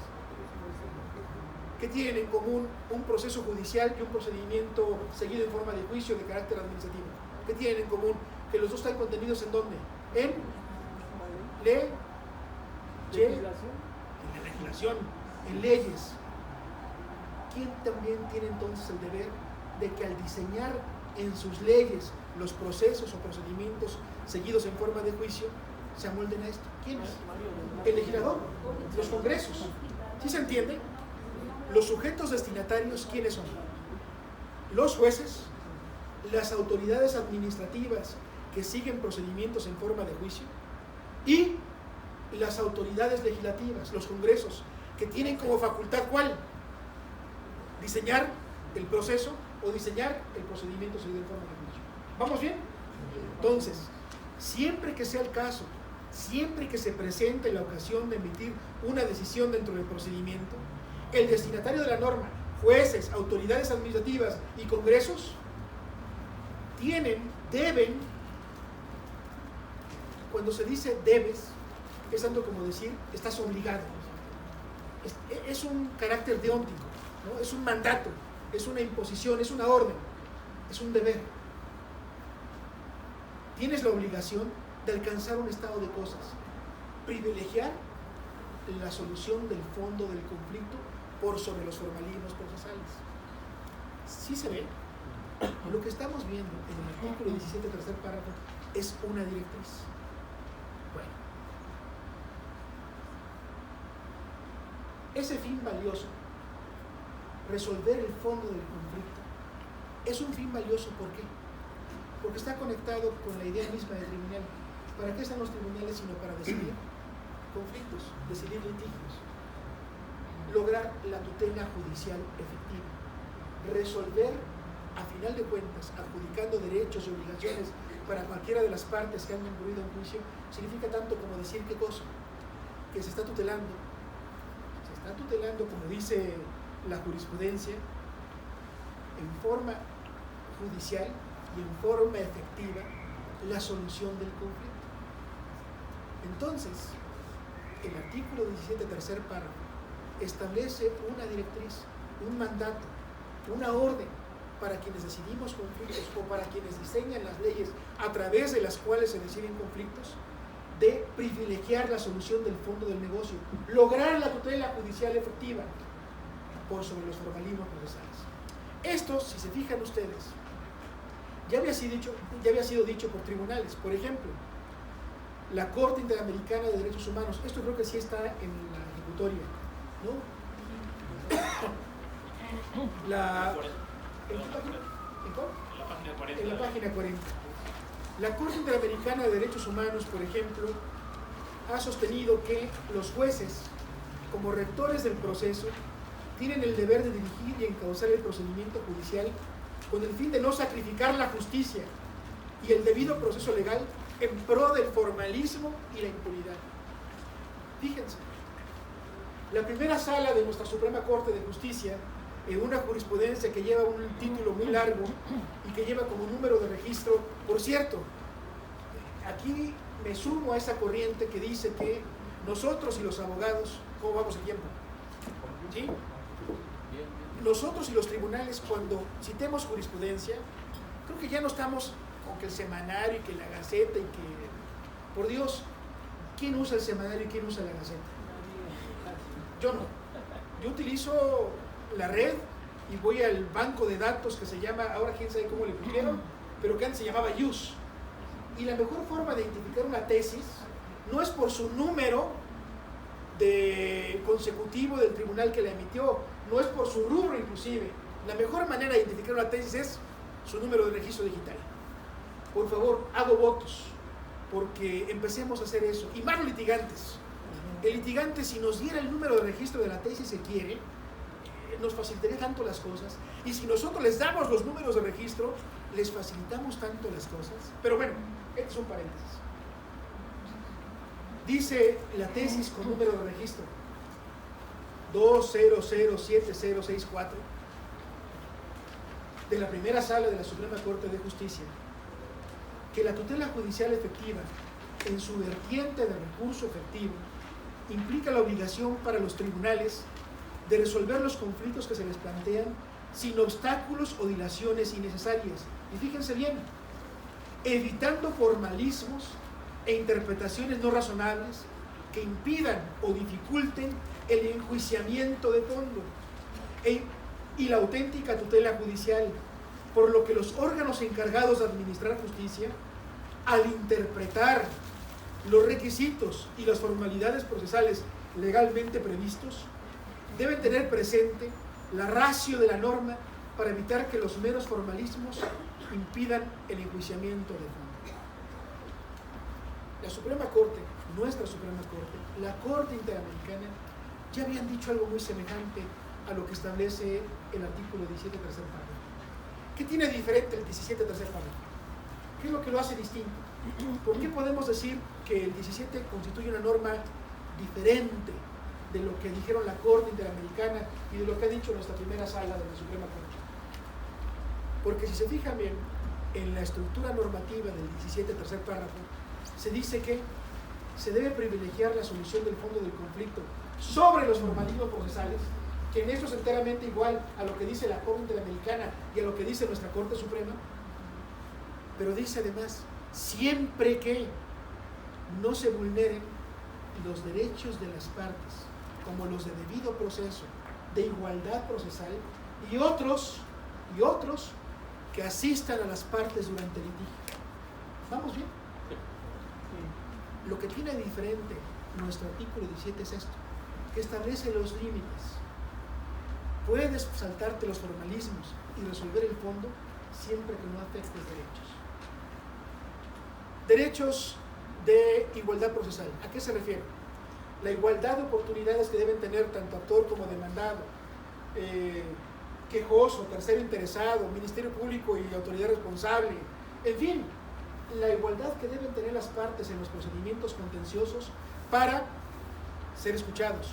Speaker 3: ¿Qué tienen en común un proceso judicial y un procedimiento seguido en forma de juicio de carácter administrativo? ¿Qué tienen en común? Que los dos están contenidos ¿en dónde? En la legislación, en leyes. ¿Quién también tiene entonces el deber de que al diseñar en sus leyes los procesos o procedimientos seguidos en forma de juicio se amolden a esto? ¿Quién es? El legislador, los congresos. ¿Sí se entiende? Los sujetos destinatarios, ¿quiénes son? Los jueces, las autoridades administrativas que siguen procedimientos en forma de juicio y las autoridades legislativas, los congresos, que tienen como facultad ¿cuál? Diseñar el proceso o diseñar el procedimiento seguido en forma de juicio. ¿Vamos bien? Entonces, siempre que sea el caso, siempre que se presente la ocasión de emitir una decisión dentro del procedimiento, el destinatario de la norma, jueces, autoridades administrativas y congresos, deben cuando se dice debes, es tanto como decir estás obligado. Es un carácter deóntico, ¿no? Es un mandato, es una imposición, es una orden, es un deber. Tienes la obligación de alcanzar un estado de cosas, privilegiar la solución del fondo del conflicto por sobre los formalismos procesales. Sí se ve. Lo que estamos viendo en el artículo 17, tercer párrafo, es una directriz. Bueno, ese fin valioso, resolver el fondo del conflicto, es un fin valioso. ¿Por qué? Porque está conectado con la idea misma del tribunal. ¿Para qué están los tribunales sino para decidir conflictos, decidir litigios, lograr la tutela judicial efectiva, resolver a final de cuentas, adjudicando derechos y obligaciones para cualquiera de las partes que han concluido un juicio, significa tanto como decir qué cosa, que se está tutelando, como dice la jurisprudencia, en forma judicial y en forma efectiva, la solución del conflicto. Entonces, el artículo 17, tercer párrafo, establece una directriz, un mandato, una orden para quienes decidimos conflictos o para quienes diseñan las leyes a través de las cuales se deciden conflictos, de privilegiar la solución del fondo del negocio, lograr la tutela judicial efectiva por sobre los formalismos procesales. Esto, si se fijan ustedes, ya había sido dicho por tribunales. Por ejemplo, la Corte Interamericana de Derechos Humanos, esto creo que sí está en la ejecutoria, ¿no? ¿En qué página? ¿En cuál? En la página 40. La Corte Interamericana de Derechos Humanos, por ejemplo, ha sostenido que los jueces, como rectores del proceso, tienen el deber de dirigir y encauzar el procedimiento judicial con el fin de no sacrificar la justicia y el debido proceso legal en pro del formalismo y la impunidad. Fíjense, la primera sala de nuestra Suprema Corte de Justicia, en una jurisprudencia que lleva un título muy largo y que lleva como número de registro, por cierto, aquí me sumo a esa corriente que dice que nosotros y los abogados, ¿cómo vamos el tiempo? ¿Sí? Nosotros y los tribunales, cuando citemos jurisprudencia, creo que ya no estamos con que el semanario y que la Gaceta y que, por Dios, ¿quién usa el semanario y quién usa la Gaceta? Yo no. Yo utilizo la red y voy al banco de datos que se llama, ahora quién sabe cómo le pusieron, pero que antes se llamaba IUS. Y la mejor forma de identificar una tesis no es por su número de consecutivo del tribunal que la emitió, no es por su rubro inclusive. La mejor manera de identificar una tesis es su número de registro digital. Por favor, hago votos porque empecemos a hacer eso. Y más los litigantes. El litigante, si nos diera el número de registro de la tesis se quiere, nos facilitaría tanto las cosas. Y si nosotros les damos los números de registro, les facilitamos tanto las cosas. Pero bueno, este es un paréntesis. Dice la tesis con número de registro 2007064 de la primera sala de la Suprema Corte de Justicia, que la tutela judicial efectiva, en su vertiente de recurso efectivo, implica la obligación para los tribunales de resolver los conflictos que se les plantean sin obstáculos o dilaciones innecesarias. Y fíjense bien, evitando formalismos e interpretaciones no razonables que impidan o dificulten el enjuiciamiento de fondo y la auténtica tutela judicial, por lo que los órganos encargados de administrar justicia, al interpretar los requisitos y las formalidades procesales legalmente previstos, deben tener presente la ratio de la norma para evitar que los meros formalismos impidan el enjuiciamiento de fondo. La Suprema Corte, nuestra Suprema Corte, la Corte Interamericana, ya habían dicho algo muy semejante a lo que establece el artículo 17, tercer párrafo. ¿Qué tiene de diferente el 17, tercer párrafo? ¿Qué es lo que lo hace distinto? ¿Por qué podemos decir que el 17 constituye una norma diferente de lo que dijeron la Corte Interamericana y de lo que ha dicho nuestra primera sala de la Suprema Corte? Porque si se fijan bien en la estructura normativa del 17, tercer párrafo, se dice que se debe privilegiar la solución del fondo del conflicto sobre los formalismos procesales, que en esto es enteramente igual a lo que dice la Corte Interamericana y a lo que dice nuestra Corte Suprema, pero dice además, siempre que no se vulneren los derechos de las partes, como los de debido proceso, de igualdad procesal, y otros que asistan a las partes durante el litigio. ¿Vamos bien? Lo que tiene diferente nuestro artículo 17 es esto, que establece los límites. Puedes saltarte los formalismos y resolver el fondo siempre que no afectes derechos. Derechos de igualdad procesal. ¿A qué se refiere? La igualdad de oportunidades que deben tener tanto actor como demandado, quejoso, tercero interesado, Ministerio Público y autoridad responsable, en fin, la igualdad que deben tener las partes en los procedimientos contenciosos para ser escuchados,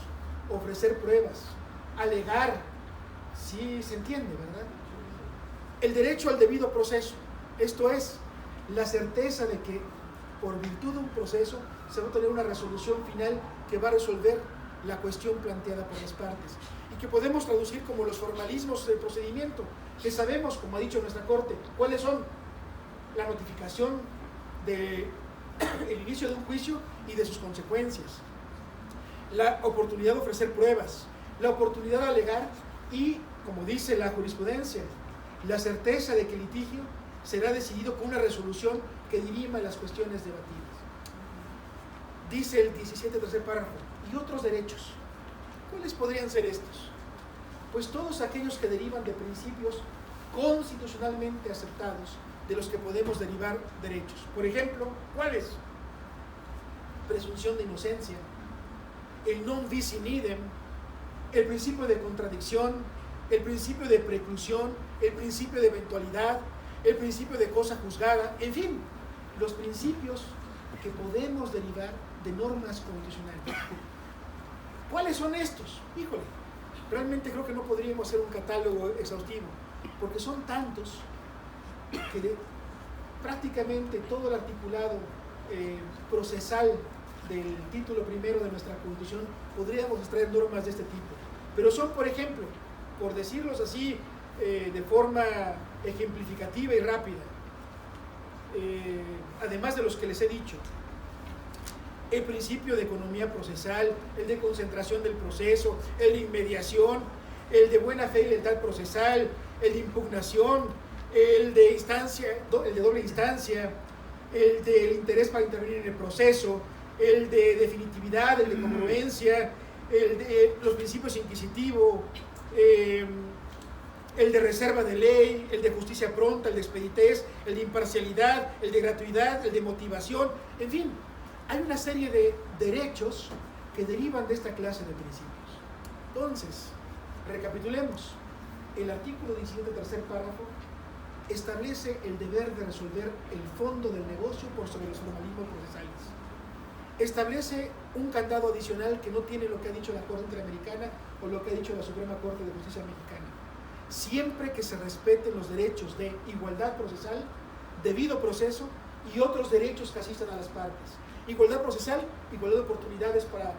Speaker 3: ofrecer pruebas, alegar, si se entiende, ¿verdad? El derecho al debido proceso, esto es, la certeza de que por virtud de un proceso se va a tener una resolución final que va a resolver la cuestión planteada por las partes y que podemos traducir como los formalismos del procedimiento, que sabemos, como ha dicho nuestra Corte, cuáles son: la notificación del inicio de un juicio y de sus consecuencias, la oportunidad de ofrecer pruebas, la oportunidad de alegar y, como dice la jurisprudencia, la certeza de que el litigio será decidido con una resolución que dirima las cuestiones debatidas. Dice el 17, tercer párrafo, y otros derechos. ¿Cuáles podrían ser estos? Pues todos aquellos que derivan de principios constitucionalmente aceptados de los que podemos derivar derechos. Por ejemplo, ¿cuáles? Presunción de inocencia, el non bis in idem, el principio de contradicción, el principio de preclusión, el principio de eventualidad, el principio de cosa juzgada, en fin, los principios que podemos derivar de normas constitucionales. ¿Cuáles son estos? Híjole, realmente creo que no podríamos hacer un catálogo exhaustivo, porque son tantos que prácticamente todo el articulado procesal del título primero de nuestra Constitución podríamos extraer normas de este tipo. Pero son, por ejemplo, por decirlos así de forma ejemplificativa y rápida, además de los que les he dicho, el principio de economía procesal, el de concentración del proceso, el de inmediación, el de buena fe y lealtad procesal, el de impugnación, el de instancia, el de doble instancia, el del interés para intervenir en el proceso, el de definitividad, el de congruencia, el de los principios inquisitivos, el de reserva de ley, el de justicia pronta, el de expeditez, el de imparcialidad, el de gratuidad, el de motivación, en fin, hay una serie de derechos que derivan de esta clase de principios. Entonces, recapitulemos. El artículo 17, tercer párrafo, establece el deber de resolver el fondo del negocio por sobre los formalismos procesales. Establece un candado adicional que no tiene lo que ha dicho la Corte Interamericana o lo que ha dicho la Suprema Corte de Justicia Mexicana. Siempre que se respeten los derechos de igualdad procesal, debido proceso y otros derechos que asistan a las partes. Igualdad procesal, igualdad de oportunidades para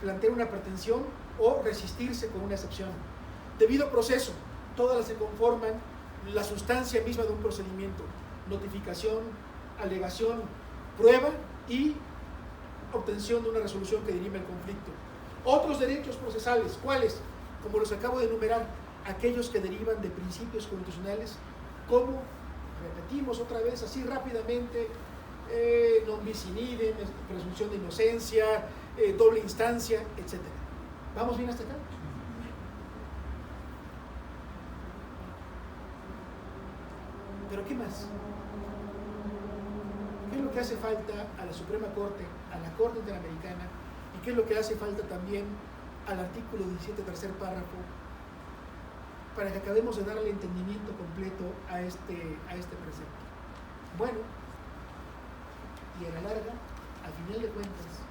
Speaker 3: plantear una pretensión o resistirse con una excepción. Debido proceso, todas las que conforman la sustancia misma de un procedimiento: notificación, alegación, prueba y obtención de una resolución que dirime el conflicto. Otros derechos procesales, ¿cuáles? Como los acabo de enumerar, aquellos que derivan de principios constitucionales, como, repetimos otra vez así rápidamente, non bis in idem, presunción de inocencia, doble instancia, etc. ¿Vamos bien hasta acá? ¿Pero qué más? ¿Qué es lo que hace falta a la Suprema Corte, a la Corte Interamericana, y qué es lo que hace falta también al artículo 17, tercer párrafo, para que acabemos de darle entendimiento completo a este precepto? Bueno, y a la larga, al final de cuentas,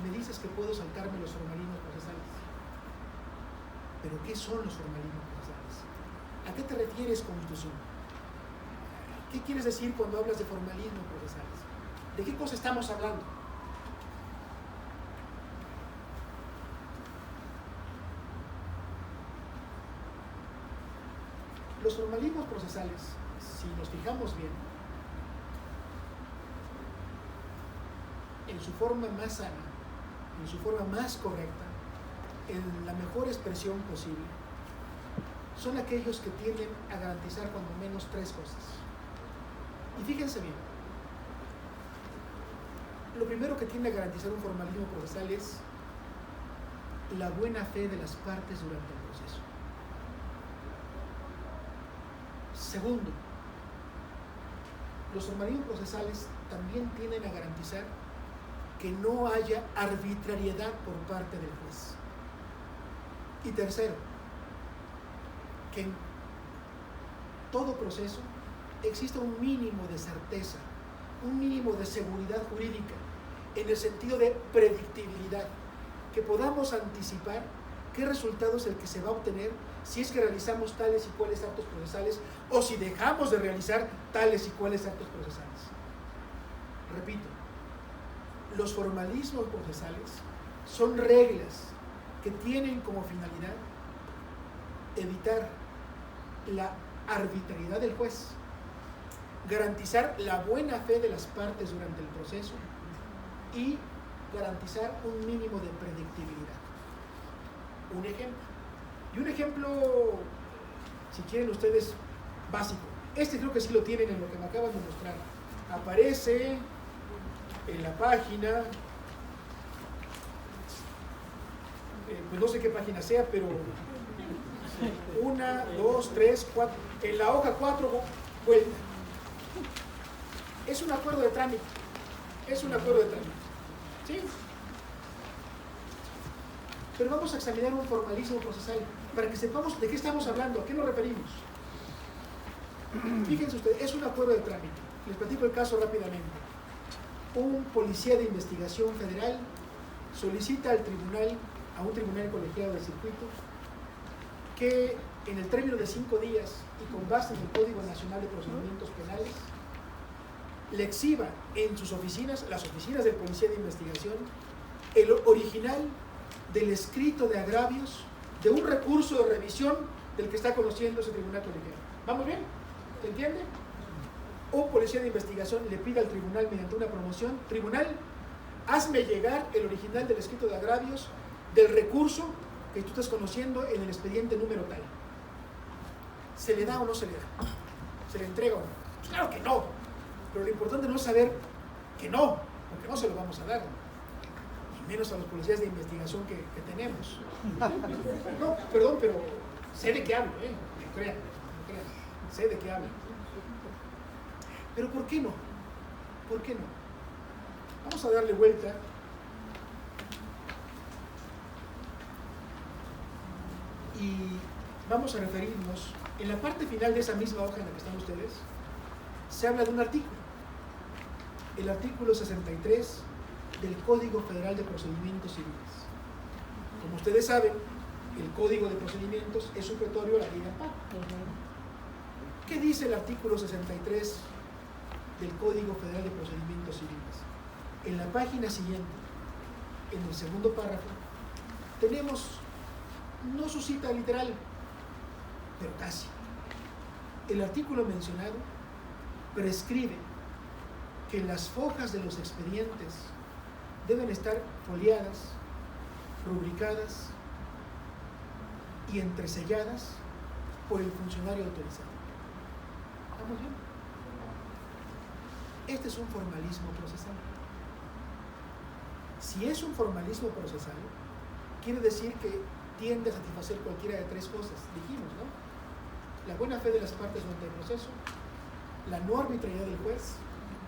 Speaker 3: me dices que puedo saltarme los formalismos procesales. ¿Pero qué son los formalismos procesales? ¿A qué te refieres, Constitución? ¿Qué quieres decir cuando hablas de formalismo procesales? ¿De qué cosa estamos hablando? Los formalismos procesales, si nos fijamos bien, en su forma más sana, en su forma más correcta, en la mejor expresión posible, son aquellos que tienden a garantizar cuando menos tres cosas. Y fíjense bien, lo primero que tiende a garantizar un formalismo procesal es la buena fe de las partes durante el proceso. Segundo, los formalismos procesales también tienden a garantizar que no haya arbitrariedad por parte del juez. Y tercero, que en todo proceso exista un mínimo de certeza, un mínimo de seguridad jurídica, en el sentido de predictibilidad, que podamos anticipar qué resultado es el que se va a obtener si es que realizamos tales y cuales actos procesales o si dejamos de realizar tales y cuales actos procesales. Repito, los formalismos procesales son reglas que tienen como finalidad evitar la arbitrariedad del juez, garantizar la buena fe de las partes durante el proceso y garantizar un mínimo de predictibilidad. Un ejemplo. Y un ejemplo, si quieren ustedes, básico. Este creo que sí lo tienen en lo que me acaban de mostrar. Aparece en la página, pues no sé qué página sea, pero 1, 2, 3, 4, en la hoja 4 vuelta. Es un acuerdo de trámite. Es un acuerdo de trámite. ¿Sí? Pero vamos a examinar un formalismo procesal para que sepamos de qué estamos hablando, a qué nos referimos. Fíjense ustedes, es un acuerdo de trámite. Les platico el caso rápidamente. Un policía de investigación federal solicita al tribunal, a un tribunal colegiado del circuito, que en el término de 5 días y con base en el Código Nacional de Procedimientos Penales, le exhiba en sus oficinas, las oficinas del policía de investigación, el original del escrito de agravios de un recurso de revisión del que está conociendo ese tribunal colegiado. ¿Vamos bien? ¿Se entiende? Un policía de investigación le pide al tribunal mediante una promoción: tribunal, hazme llegar el original del escrito de agravios del recurso que tú estás conociendo en el expediente número tal. ¿Se le da o no se le da? ¿Se le entrega o no? Claro que no, pero lo importante no es saber que no, porque no se lo vamos a dar, y menos a los policías de investigación que tenemos. No, perdón, pero sé de qué hablo, no crean, sé de qué hablo. Pero ¿por qué no? ¿Por qué no? Vamos a darle vuelta. Y vamos a referirnos, en la parte final de esa misma hoja en la que están ustedes, se habla de un artículo, el artículo 63 del Código Federal de Procedimientos Civiles. Como ustedes saben, el Código de Procedimientos es supletorio a la Ley de Amparo. ¿Qué dice el artículo 63 del Código Federal de Procedimientos Civiles? En la página siguiente, en el segundo párrafo, tenemos no su cita literal, pero casi. El artículo mencionado prescribe que las hojas de los expedientes deben estar foliadas, rubricadas y entreselladas por el funcionario autorizado. ¿Estamos bien? Este es un formalismo procesal. Si es un formalismo procesal, quiere decir que tiende a satisfacer cualquiera de tres cosas. Dijimos, ¿no? La buena fe de las partes durante el proceso, la no arbitrariedad del juez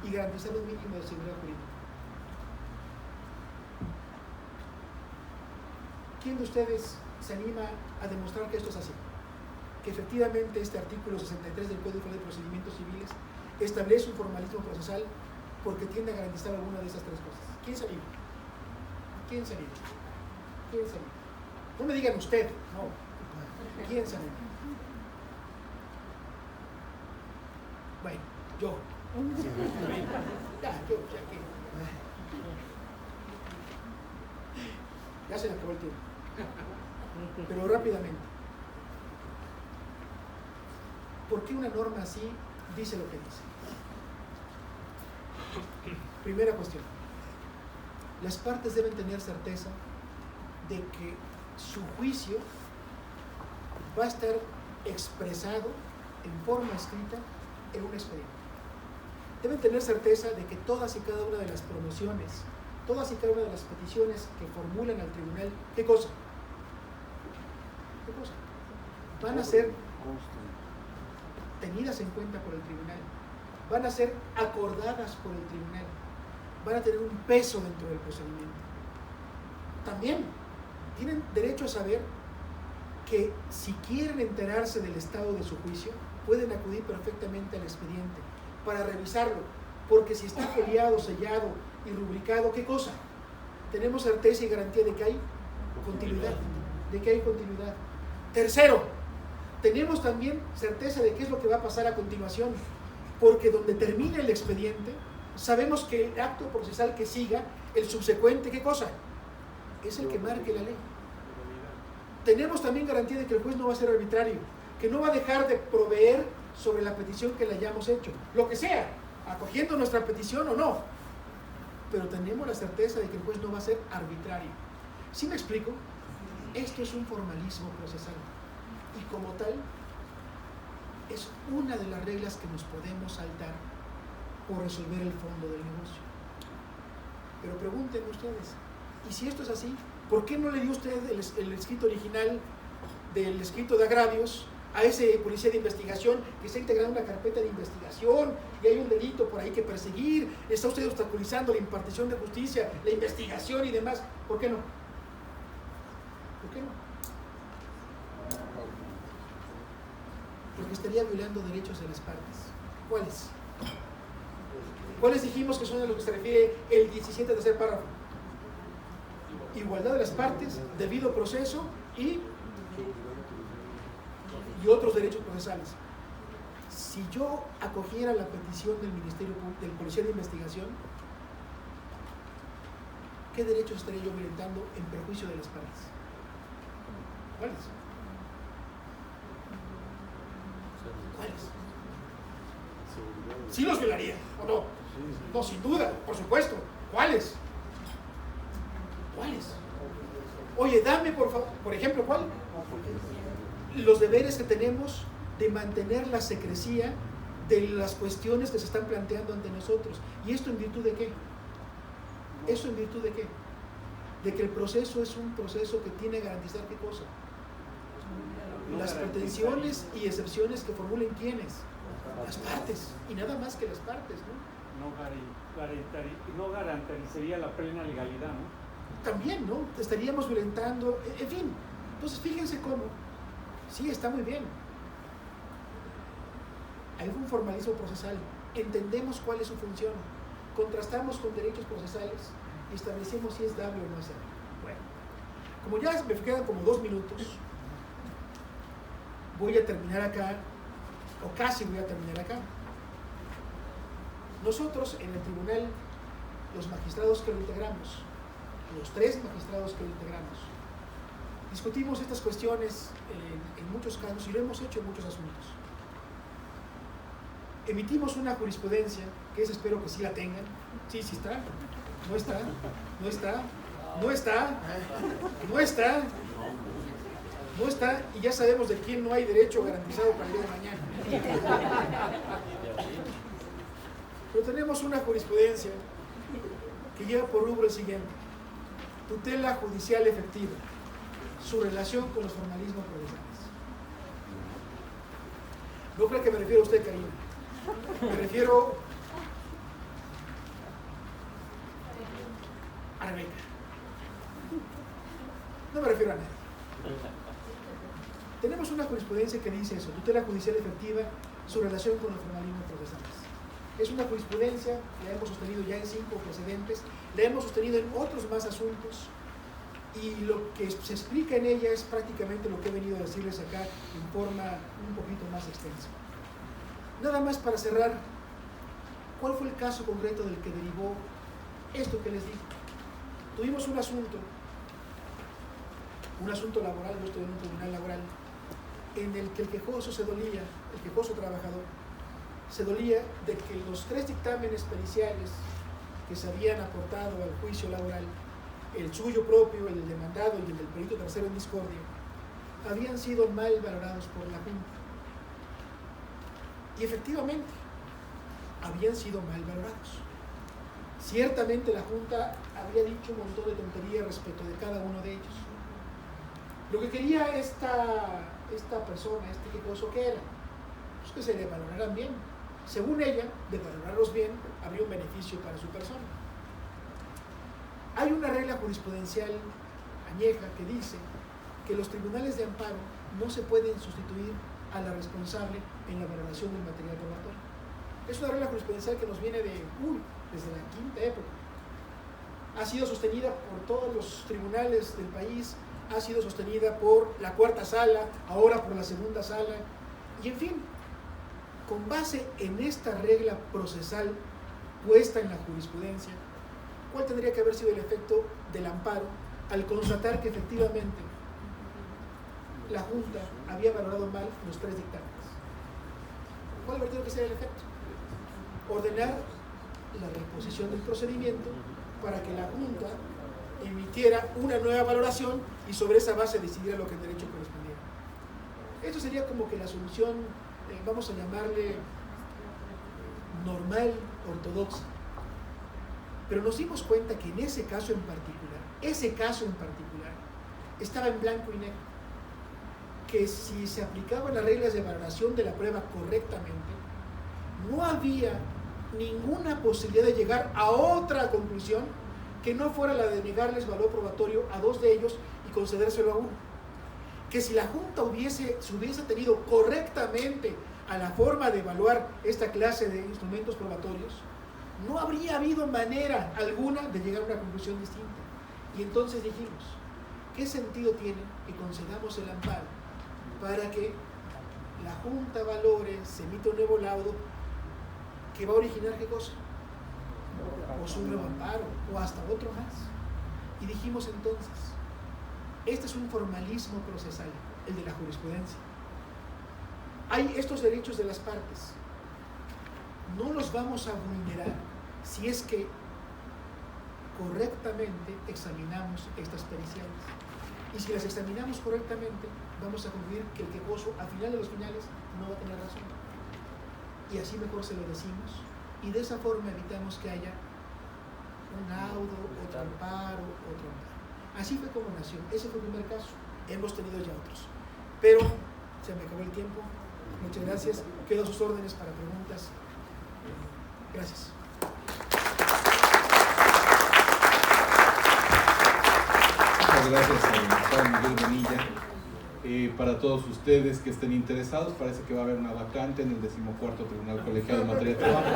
Speaker 3: y garantizar un mínimo de seguridad jurídica. ¿Quién de ustedes se anima a demostrar que esto es así? Que efectivamente este artículo 63 del Código de Procedimientos Civiles establece un formalismo procesal porque tiende a garantizar alguna de esas tres cosas. ¿Quién se anima? ¿Quién se anima? ¿Quién se anima? No me digan usted, no. ¿Quién se anima? Bueno, Yo. Ya, yo, ya que. Ya se le acabó el tiempo. Pero rápidamente. ¿Por qué una norma así dice lo que dice? Primera cuestión. Las partes deben tener certeza de que su juicio va a estar expresado en forma escrita en un expediente. Deben tener certeza de que todas y cada una de las promociones, todas y cada una de las peticiones que formulan al tribunal, ¿qué cosa? ¿Qué cosa? Van a ser tenidas en cuenta por el tribunal, van a ser acordadas por el tribunal, van a tener un peso dentro del procedimiento. También tienen derecho a saber que si quieren enterarse del estado de su juicio, pueden acudir perfectamente al expediente para revisarlo, porque si está foliado, sellado y rubricado, ¿qué cosa? Tenemos certeza y garantía de que hay continuidad, Tercero, tenemos también certeza de qué es lo que va a pasar a continuación, porque donde termine el expediente, sabemos que el acto procesal que siga, el subsecuente, ¿qué cosa? Es el que marque la ley. Tenemos también garantía de que el juez no va a ser arbitrario, que no va a dejar de proveer sobre la petición que le hayamos hecho, lo que sea, acogiendo nuestra petición o no, pero tenemos la certeza de que el juez no va a ser arbitrario. ¿Sí me explico? Esto es un formalismo procesal y como tal es una de las reglas que nos podemos saltar por resolver el fondo del negocio. Pero pregúntenme ustedes, ¿y si esto es así? ¿Por qué no le dio usted el escrito original del escrito de agravios a ese policía de investigación que está integrando una carpeta de investigación y hay un delito por ahí que perseguir? Está usted obstaculizando la impartición de justicia, la investigación y demás. ¿Por qué no? ¿Por qué no? Porque estaría violando derechos de las partes. ¿Cuáles? ¿Cuáles dijimos que son a los que se refiere el 17 tercer párrafo? Igualdad de las partes, debido proceso y otros derechos procesales. Si yo acogiera la petición del Ministerio Público, del Policía de Investigación, ¿qué derechos estaría yo violentando en perjuicio de las partes? ¿Cuáles? ¿Cuáles? ¿Sí los violaría o no? No, sin duda, por supuesto. ¿Cuáles? ¿Cuáles? Oye, dame por favor, por ejemplo, ¿cuál? Los deberes que tenemos de mantener la secrecía de las cuestiones que se están planteando ante nosotros. ¿Y esto en virtud de qué? ¿Eso en virtud de qué? De que el proceso es un proceso que tiene que garantizar ¿qué cosa? Las pretensiones y excepciones que formulen ¿quiénes? Las partes, y nada más que las partes, ¿no?
Speaker 4: No garantizaría la plena legalidad, ¿no?
Speaker 3: También, ¿no? Estaríamos violentando, en fin. Entonces, fíjense cómo, sí, está muy bien. Hay un formalismo procesal, entendemos cuál es su función, contrastamos con derechos procesales y establecemos si es dable o no es dable. Bueno, como ya me quedan como 2 minutos, voy a terminar acá, o casi voy a terminar acá. Nosotros en el tribunal, los magistrados que lo integramos, los 3 magistrados que lo integramos, discutimos estas cuestiones en muchos casos y lo hemos hecho en muchos asuntos. Emitimos una jurisprudencia, que esa espero que sí la tengan. Sí, sí está. No está. No está. No está. No está. No está. Y ya sabemos de quién no hay derecho garantizado para el día de mañana. Pero tenemos una jurisprudencia que lleva por rubro el siguiente: tutela judicial efectiva, su relación con los formalismos procesales. No creo que me refiero a usted, Karina. Me refiero a Rebeca. No me refiero a nadie. Tenemos una jurisprudencia que dice eso: tutela judicial efectiva, su relación con los formalismos procesales. Es una jurisprudencia, la hemos sostenido ya en 5 precedentes, la hemos sostenido en otros más asuntos, y lo que se explica en ella es prácticamente lo que he venido a decirles acá en forma un poquito más extensa. Nada más para cerrar, ¿Cuál fue el caso concreto del que derivó esto que les digo? Tuvimos un asunto laboral, yo estoy en un tribunal laboral, en el que el quejoso trabajador, se dolía de que los 3 dictámenes periciales que se habían aportado al juicio laboral, el suyo propio, el del demandado y el del perito tercero en discordia, habían sido mal valorados por la Junta. Y efectivamente, habían sido mal valorados. Ciertamente la Junta había dicho un montón de tonterías respecto de cada uno de ellos. Lo que quería esta persona, este quejoso, ¿qué era? Pues que se le valoraran bien. Según ella, de valorarlos bien, habría un beneficio para su persona. Hay una regla jurisprudencial añeja que dice que los tribunales de amparo no se pueden sustituir a la responsable en la valoración del material probatorio. Es una regla jurisprudencial que nos viene desde la quinta época. Ha sido sostenida por todos los tribunales del país, ha sido sostenida por la cuarta sala, ahora por la segunda sala, y en fin, con base en esta regla procesal puesta en la jurisprudencia, ¿cuál tendría que haber sido el efecto del amparo al constatar que efectivamente la Junta había valorado mal los 3 dictámenes? ¿Cuál habría tenido que ser el efecto? Ordenar la reposición del procedimiento para que la Junta emitiera una nueva valoración y sobre esa base decidiera lo que el derecho correspondiera. Esto sería como que la solución, vamos a llamarle normal, ortodoxa. Pero nos dimos cuenta que en ese caso en particular, estaba en blanco y negro. Que si se aplicaban las reglas de valoración de la prueba correctamente, no había ninguna posibilidad de llegar a otra conclusión que no fuera la de negarles valor probatorio a 2 de ellos y concedérselo a 1. Que si la Junta se hubiese tenido correctamente a la forma de evaluar esta clase de instrumentos probatorios, no habría habido manera alguna de llegar a una conclusión distinta. Y entonces dijimos, ¿qué sentido tiene que concedamos el amparo para que la Junta valore, se emita un nuevo laudo que va a originar qué cosa? O su nuevo amparo, o hasta otro más? Y dijimos entonces, este es un formalismo procesal, el de la jurisprudencia. Hay estos derechos de las partes, no los vamos a vulnerar si es que correctamente examinamos estas periciales. Y si las examinamos correctamente, vamos a concluir que el quejoso, al final de los finales, no va a tener razón. Y así mejor se lo decimos, y de esa forma evitamos que haya un laudo, otro amparo. Así fue como nació. Ese fue el primer caso. Hemos tenido ya otros. Pero se me acabó el tiempo. Muchas gracias. Quedo a sus órdenes para preguntas. Gracias.
Speaker 2: Muchas gracias al magistrado Miguel Bonilla. Para todos ustedes que estén interesados, parece que va a haber una vacante en el 14º Tribunal Colegiado en Materia de Trabajo.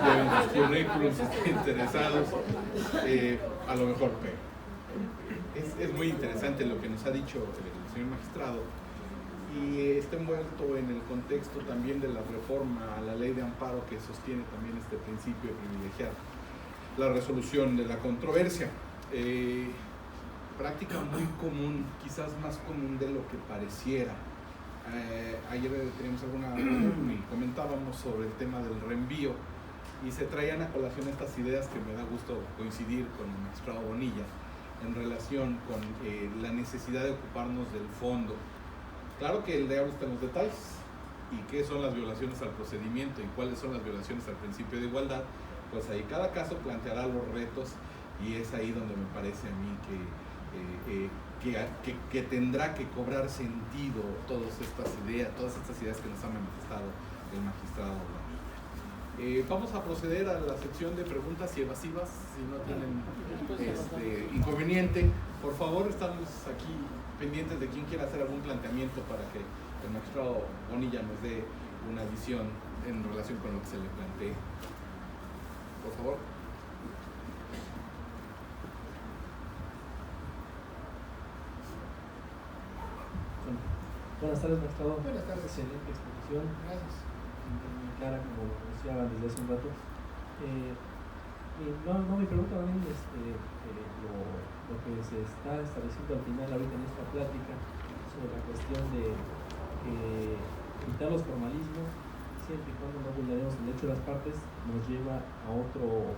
Speaker 2: Lleven sus currículums si estén interesados. A lo mejor es muy interesante lo que nos ha dicho el señor magistrado, y está envuelto en el contexto también de la reforma a la ley de amparo que sostiene también este principio de privilegiar la resolución de la controversia. Práctica muy común, quizás más común de lo que pareciera. Ayer teníamos alguna reunión y comentábamos sobre el tema del reenvío y se traían a colación estas ideas que me da gusto coincidir con el magistrado Bonilla en relación con la necesidad de ocuparnos del fondo. Claro que el diablo está en los detalles, y qué son las violaciones al procedimiento y cuáles son las violaciones al principio de igualdad, pues ahí cada caso planteará los retos, y es ahí donde me parece a mí que tendrá que cobrar sentido todas estas ideas que nos ha manifestado el magistrado Bonilla. Vamos a proceder a la sección de preguntas y evasivas, si no tienen inconveniente. Por favor, estamos aquí pendientes de quien quiera hacer algún planteamiento para que el magistrado Bonilla nos dé una visión en relación con lo que se le plantee. Por favor.
Speaker 7: Buenas tardes, magistrado.
Speaker 3: Buenas tardes.
Speaker 7: Excelente exposición.
Speaker 3: Gracias.
Speaker 7: Muy clara, como lo decían desde hace un rato. No, mi pregunta también lo que se está estableciendo al final ahorita en esta plática sobre la cuestión de evitar los formalismos, siempre y cuando no vulneremos el derecho de las partes, nos lleva a otro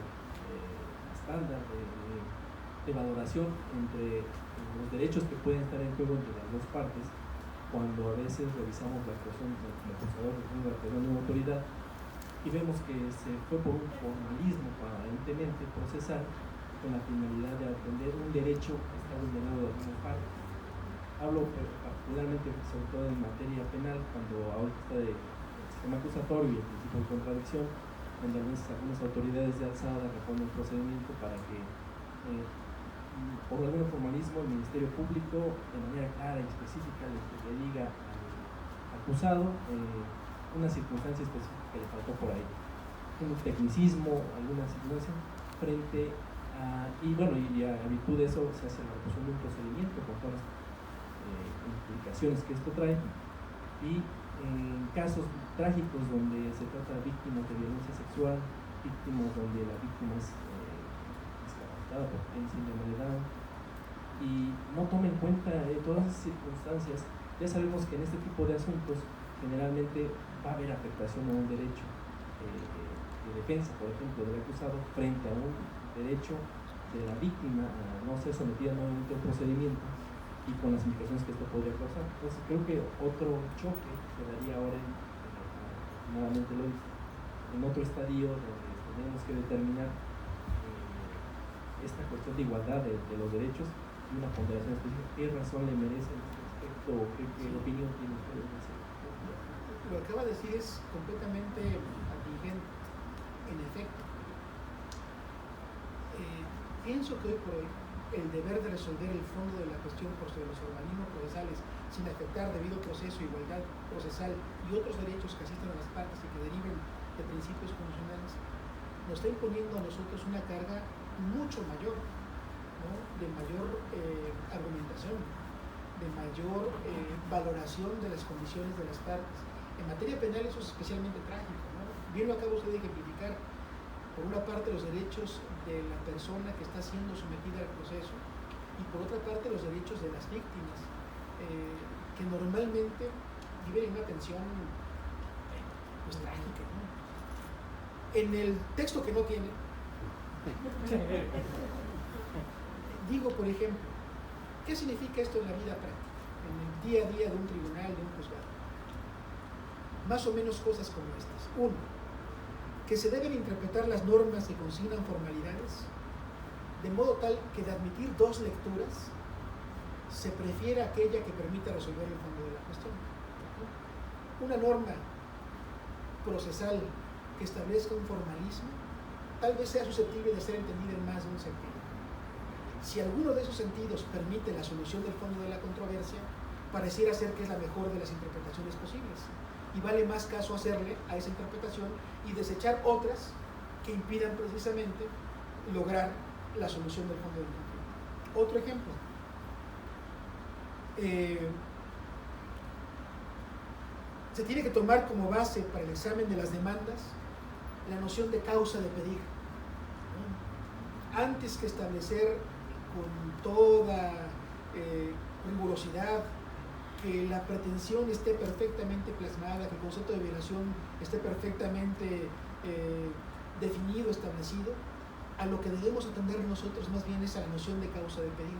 Speaker 7: estándar de valoración entre los derechos que pueden estar en juego entre las dos partes, cuando a veces revisamos la actuación del acusador, la actuación de una autoridad, y vemos que se fue por un formalismo aparentemente procesal con la finalidad de atender un derecho que está vulnerado de alguna parte. Hablo particularmente, sobre todo en materia penal, cuando ahora está el sistema acusatorio y el principio de contradicción, donde a veces algunas autoridades de alzada reponen el procedimiento para que, por algún formalismo, el Ministerio Público, de manera clara y específica, le diga al acusado una circunstancia específica que le faltó por ahí, un tecnicismo, alguna circunstancia frente a, y a virtud de eso se hace la resolución de un procedimiento con todas las implicaciones que esto trae, y en casos trágicos donde se trata de víctimas de violencia sexual, víctimas donde la víctima es discapacitada porque tiene síndrome de Down, y no toma en cuenta todas esas circunstancias, ya sabemos que en este tipo de asuntos generalmente va a haber afectación a un derecho de defensa, por ejemplo, del acusado frente a un derecho de la víctima a no ser sometida nuevamente a un procedimiento y con las implicaciones que esto podría causar. Entonces creo que otro choque se daría ahora, nuevamente lo dice, en otro estadio donde tenemos que determinar esta cuestión de igualdad de los derechos y una ponderación específica. ¿Qué razón le merece en este aspecto o qué opinión tiene usted en ese?
Speaker 3: Lo que acaba de decir es completamente atingente, en efecto. Pienso que hoy por hoy el deber de resolver el fondo de la cuestión por sobre los organismos procesales sin afectar debido proceso, igualdad procesal y otros derechos que asisten a las partes y que deriven de principios constitucionales, nos está imponiendo a nosotros una carga mucho mayor, ¿no? De mayor argumentación, de mayor valoración de las condiciones de las partes. En materia penal eso es especialmente trágico, ¿no? Bien lo acaba usted de ejemplificar. Por una parte los derechos de la persona que está siendo sometida al proceso y por otra parte los derechos de las víctimas que normalmente viven en una tensión pues trágica, ¿no? En el texto que no tiene digo, por ejemplo, ¿qué significa esto en la vida práctica? En el día a día de un tribunal, de un juzgado. Más o menos cosas como estas. Uno, que se deben interpretar las normas que consignan formalidades de modo tal que de admitir dos lecturas se prefiere aquella que permita resolver el fondo de la cuestión. Una norma procesal que establezca un formalismo tal vez sea susceptible de ser entendida en más de un sentido. Si alguno de esos sentidos permite la solución del fondo de la controversia, pareciera ser que es la mejor de las interpretaciones posibles. Y vale más caso hacerle a esa interpretación y desechar otras que impidan precisamente lograr la solución del fondo del conflicto. Otro ejemplo. Se tiene que tomar como base para el examen de las demandas la noción de causa de pedir, ¿no? Antes que establecer con toda rigurosidad que la pretensión esté perfectamente plasmada, que el concepto de violación esté perfectamente definido, establecido, a lo que debemos atender nosotros más bien es a la noción de causa de pedir.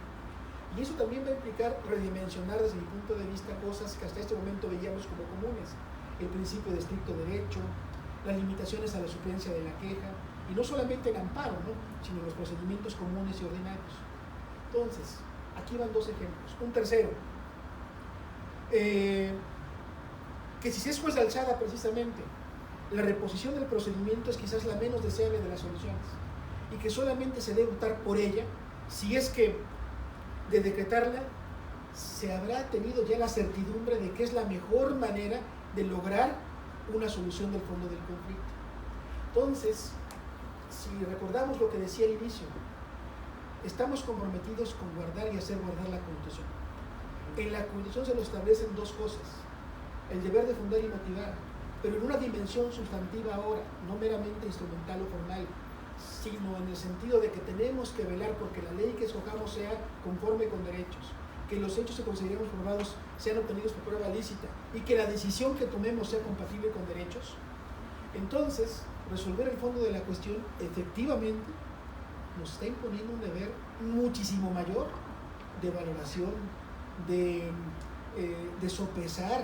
Speaker 3: Y eso también va a implicar redimensionar desde mi punto de vista cosas que hasta este momento veíamos como comunes: el principio de estricto derecho, las limitaciones a la suplencia de la queja, y no solamente el amparo, ¿no?, sino los procedimientos comunes y ordinarios. Entonces, aquí van dos ejemplos. Un tercero, que si es juez de alzada precisamente, la reposición del procedimiento es quizás la menos deseable de las soluciones, y que solamente se debe optar por ella si es que de decretarla se habrá tenido ya la certidumbre de que es la mejor manera de lograr una solución del fondo del conflicto. Entonces, si recordamos lo que decía al inicio, estamos comprometidos con guardar y hacer guardar la Constitución. En la Constitución se nos establecen dos cosas: el deber de fundar y motivar, pero en una dimensión sustantiva ahora, no meramente instrumental o formal, sino en el sentido de que tenemos que velar porque la ley que escojamos sea conforme con derechos, que los hechos que consideremos probados sean obtenidos por prueba lícita y que la decisión que tomemos sea compatible con derechos. Entonces, resolver el fondo de la cuestión efectivamente nos está imponiendo un deber muchísimo mayor de valoración, de sopesar,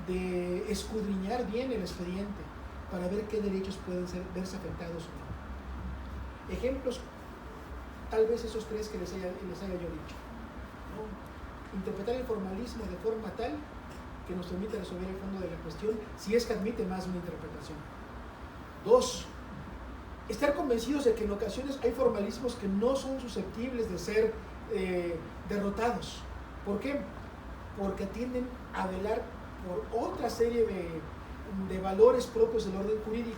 Speaker 3: de escudriñar bien el expediente para ver qué derechos pueden verse afectados o no. Ejemplos, tal vez esos tres que les haya yo dicho, ¿no? Interpretar el formalismo de forma tal que nos permita resolver el fondo de la cuestión, si es que admite más una interpretación. 2. Estar convencidos de que en ocasiones hay formalismos que no son susceptibles de ser derrotados. ¿Por qué? Porque tienden a velar por otra serie de valores propios del orden jurídico.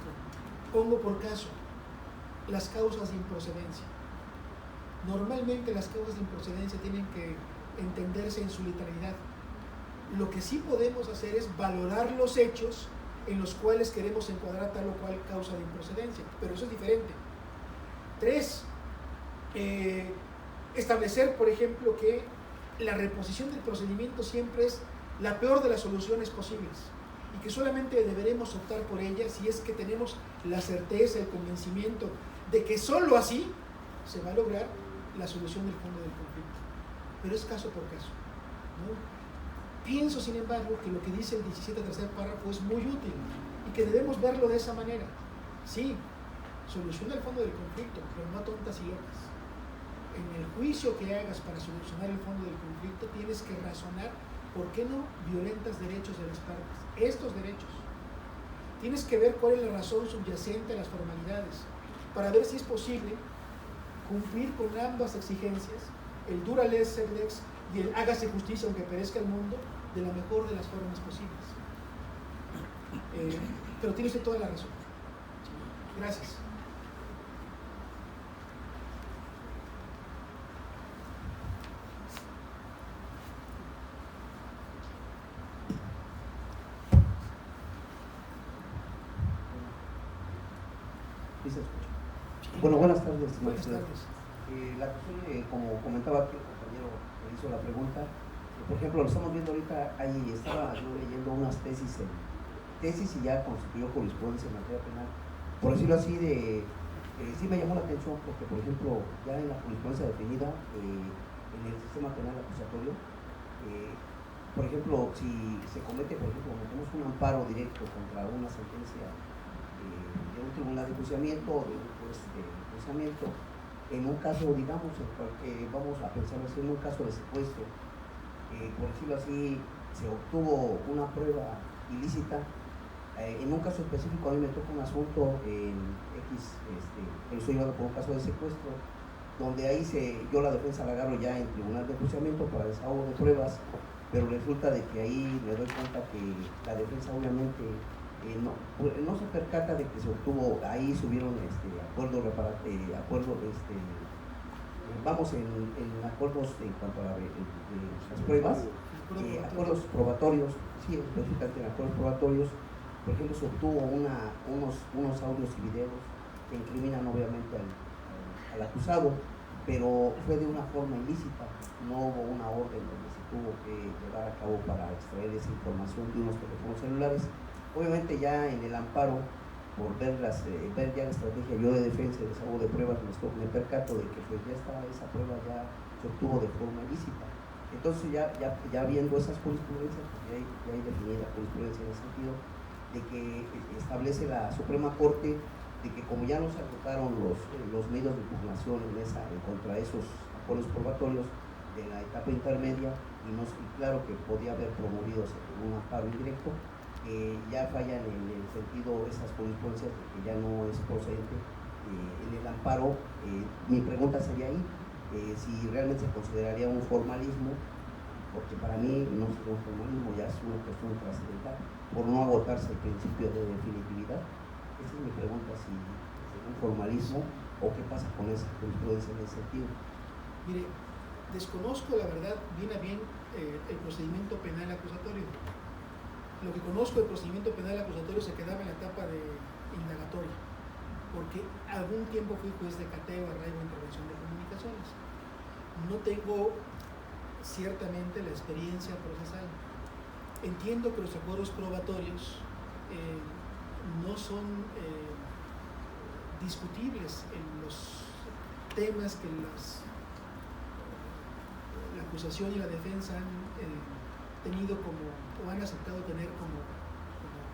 Speaker 3: Pongo por caso las causas de improcedencia. Normalmente las causas de improcedencia tienen que entenderse en su literalidad. Lo que sí podemos hacer es valorar los hechos en los cuales queremos encuadrar tal o cual causa de improcedencia, pero eso es diferente. 3. Establecer, por ejemplo, que la reposición del procedimiento siempre es la peor de las soluciones posibles y que solamente deberemos optar por ella si es que tenemos la certeza, el convencimiento de que solo así se va a lograr la solución del fondo del conflicto. Pero es caso por caso, ¿no? Pienso, sin embargo, que lo que dice el 17 tercer párrafo es muy útil y que debemos verlo de esa manera. Sí, soluciona el fondo del conflicto, pero no tontas y locas. En el juicio que hagas para solucionar el fondo del conflicto tienes que razonar por qué no violentas derechos de las partes, estos derechos. Tienes que ver cuál es la razón subyacente a las formalidades para ver si es posible cumplir con ambas exigencias, el dura les sed lex y el hágase justicia aunque perezca el mundo, de la mejor de las formas posibles. Pero tiene usted toda la razón. Gracias.
Speaker 8: Bueno, buenas tardes.
Speaker 3: Buenas tardes.
Speaker 8: La cuestión, como comentaba aquí el compañero que hizo la pregunta, por ejemplo, lo estamos viendo ahorita, ahí estaba yo leyendo unas tesis y ya constituyó jurisprudencia en materia penal. Por decirlo así, sí me llamó la atención porque, por ejemplo, ya en la jurisprudencia definida en el sistema penal acusatorio, por ejemplo, si se comete, por ejemplo, metemos un amparo directo contra una sentencia de un tribunal de enjuiciamiento o de un juez de enjuiciamiento, en un caso, digamos, vamos a pensar así, en un caso de secuestro, por decirlo así, se obtuvo una prueba ilícita. En un caso específico a mí me toca un asunto en X, estoy llevado por un caso de secuestro, donde ahí yo la defensa la agarro ya en tribunal de enjuiciamiento para desahogo de pruebas, pero resulta de que ahí me doy cuenta que la defensa obviamente no se percata de que se obtuvo, ahí subieron vamos en acuerdos en cuanto a las pruebas, acuerdos probatorios, sí, específicamente en acuerdos probatorios. Por ejemplo, se obtuvo unos audios y videos que incriminan obviamente al acusado, pero fue de una forma ilícita, no hubo una orden donde se tuvo que llevar a cabo para extraer esa información de unos teléfonos celulares. Obviamente ya en el amparo, por ver ya la estrategia yo de defensa y desahogo de pruebas, me percato de que pues ya esa prueba ya se obtuvo de forma ilícita. Entonces ya viendo esas jurisprudencias, pues ya hay definida jurisprudencia en el sentido de que establece la Suprema Corte de que como ya no se agotaron los medios de impugnación en contra de esos acuerdos probatorios de la etapa intermedia y claro que podía haber promovido un amparo indirecto, ya fallan en el sentido esas jurisprudencias de que ya no es procedente en el amparo. Mi pregunta sería ahí, si realmente se consideraría un formalismo, porque para mí no es un formalismo, ya es una cuestión trascendental, por no agotarse el principio de definitividad. Esa es mi pregunta, si es un formalismo o qué pasa con esa jurisprudencia en ese sentido.
Speaker 3: Mire, desconozco la verdad bien a bien el procedimiento penal acusatorio. lo que conozco del procedimiento penal acusatorio se quedaba en la etapa de indagatoria, porque algún tiempo fui juez de cateo, arraigo e intervención de comunicaciones. No tengo ciertamente la experiencia procesal. Entiendo que los acuerdos probatorios no son discutibles en los temas que la acusación y la defensa han tenido o han aceptado tener como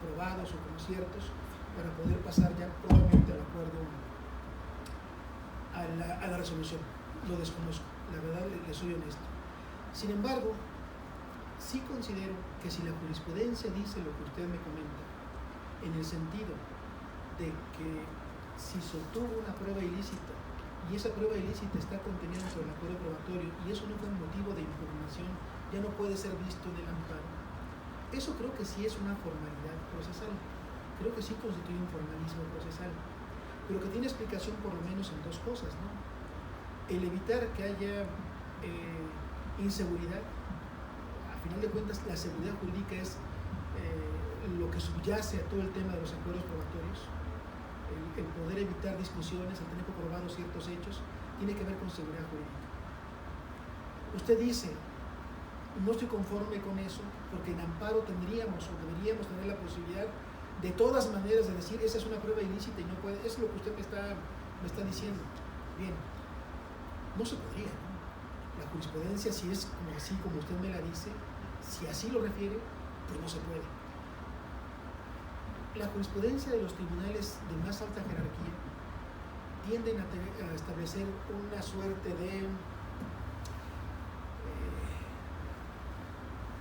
Speaker 3: probados o como ciertos para poder pasar ya probablemente al acuerdo, a la resolución. Lo desconozco, la verdad le soy honesto. Sin embargo, sí considero que si la jurisprudencia dice lo que usted me comenta, en el sentido de que si se obtuvo una prueba ilícita y esa prueba ilícita está contenida dentro del acuerdo probatorio y eso no fue motivo de impugnación, ya no puede ser visto en el amparo. Eso creo que sí es una formalidad procesal, creo que sí constituye un formalismo procesal, pero que tiene explicación por lo menos en dos cosas, ¿no? El evitar que haya inseguridad. A final de cuentas, la seguridad jurídica es lo que subyace a todo el tema de los acuerdos probatorios. El poder evitar discusiones, el tener comprobados ciertos hechos, tiene que ver con seguridad jurídica. Usted dice, no estoy conforme con eso, porque en amparo tendríamos o deberíamos tener la posibilidad de todas maneras de decir, esa es una prueba ilícita y no puede, es lo que usted me está diciendo. Bien, no se podría, ¿no? La jurisprudencia, si es así como usted me la dice, si así lo refiere, pues no se puede. La jurisprudencia de los tribunales de más alta jerarquía tienden a establecer una suerte de,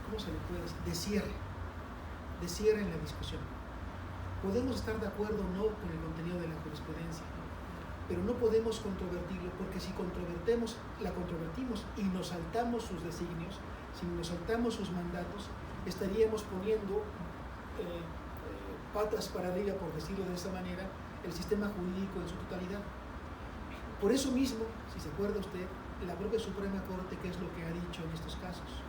Speaker 3: ¿cómo se le puede decir? De cierre en la discusión. Podemos estar de acuerdo o no con el contenido de la jurisprudencia, pero no podemos controvertirlo, porque si la controvertimos y nos saltamos sus designios, si nos saltamos sus mandatos, estaríamos poniendo patas para arriba, por decirlo de esa manera, el sistema jurídico en su totalidad. Por eso mismo, si se acuerda usted, la propia Suprema Corte, ¿qué es lo que ha dicho en estos casos?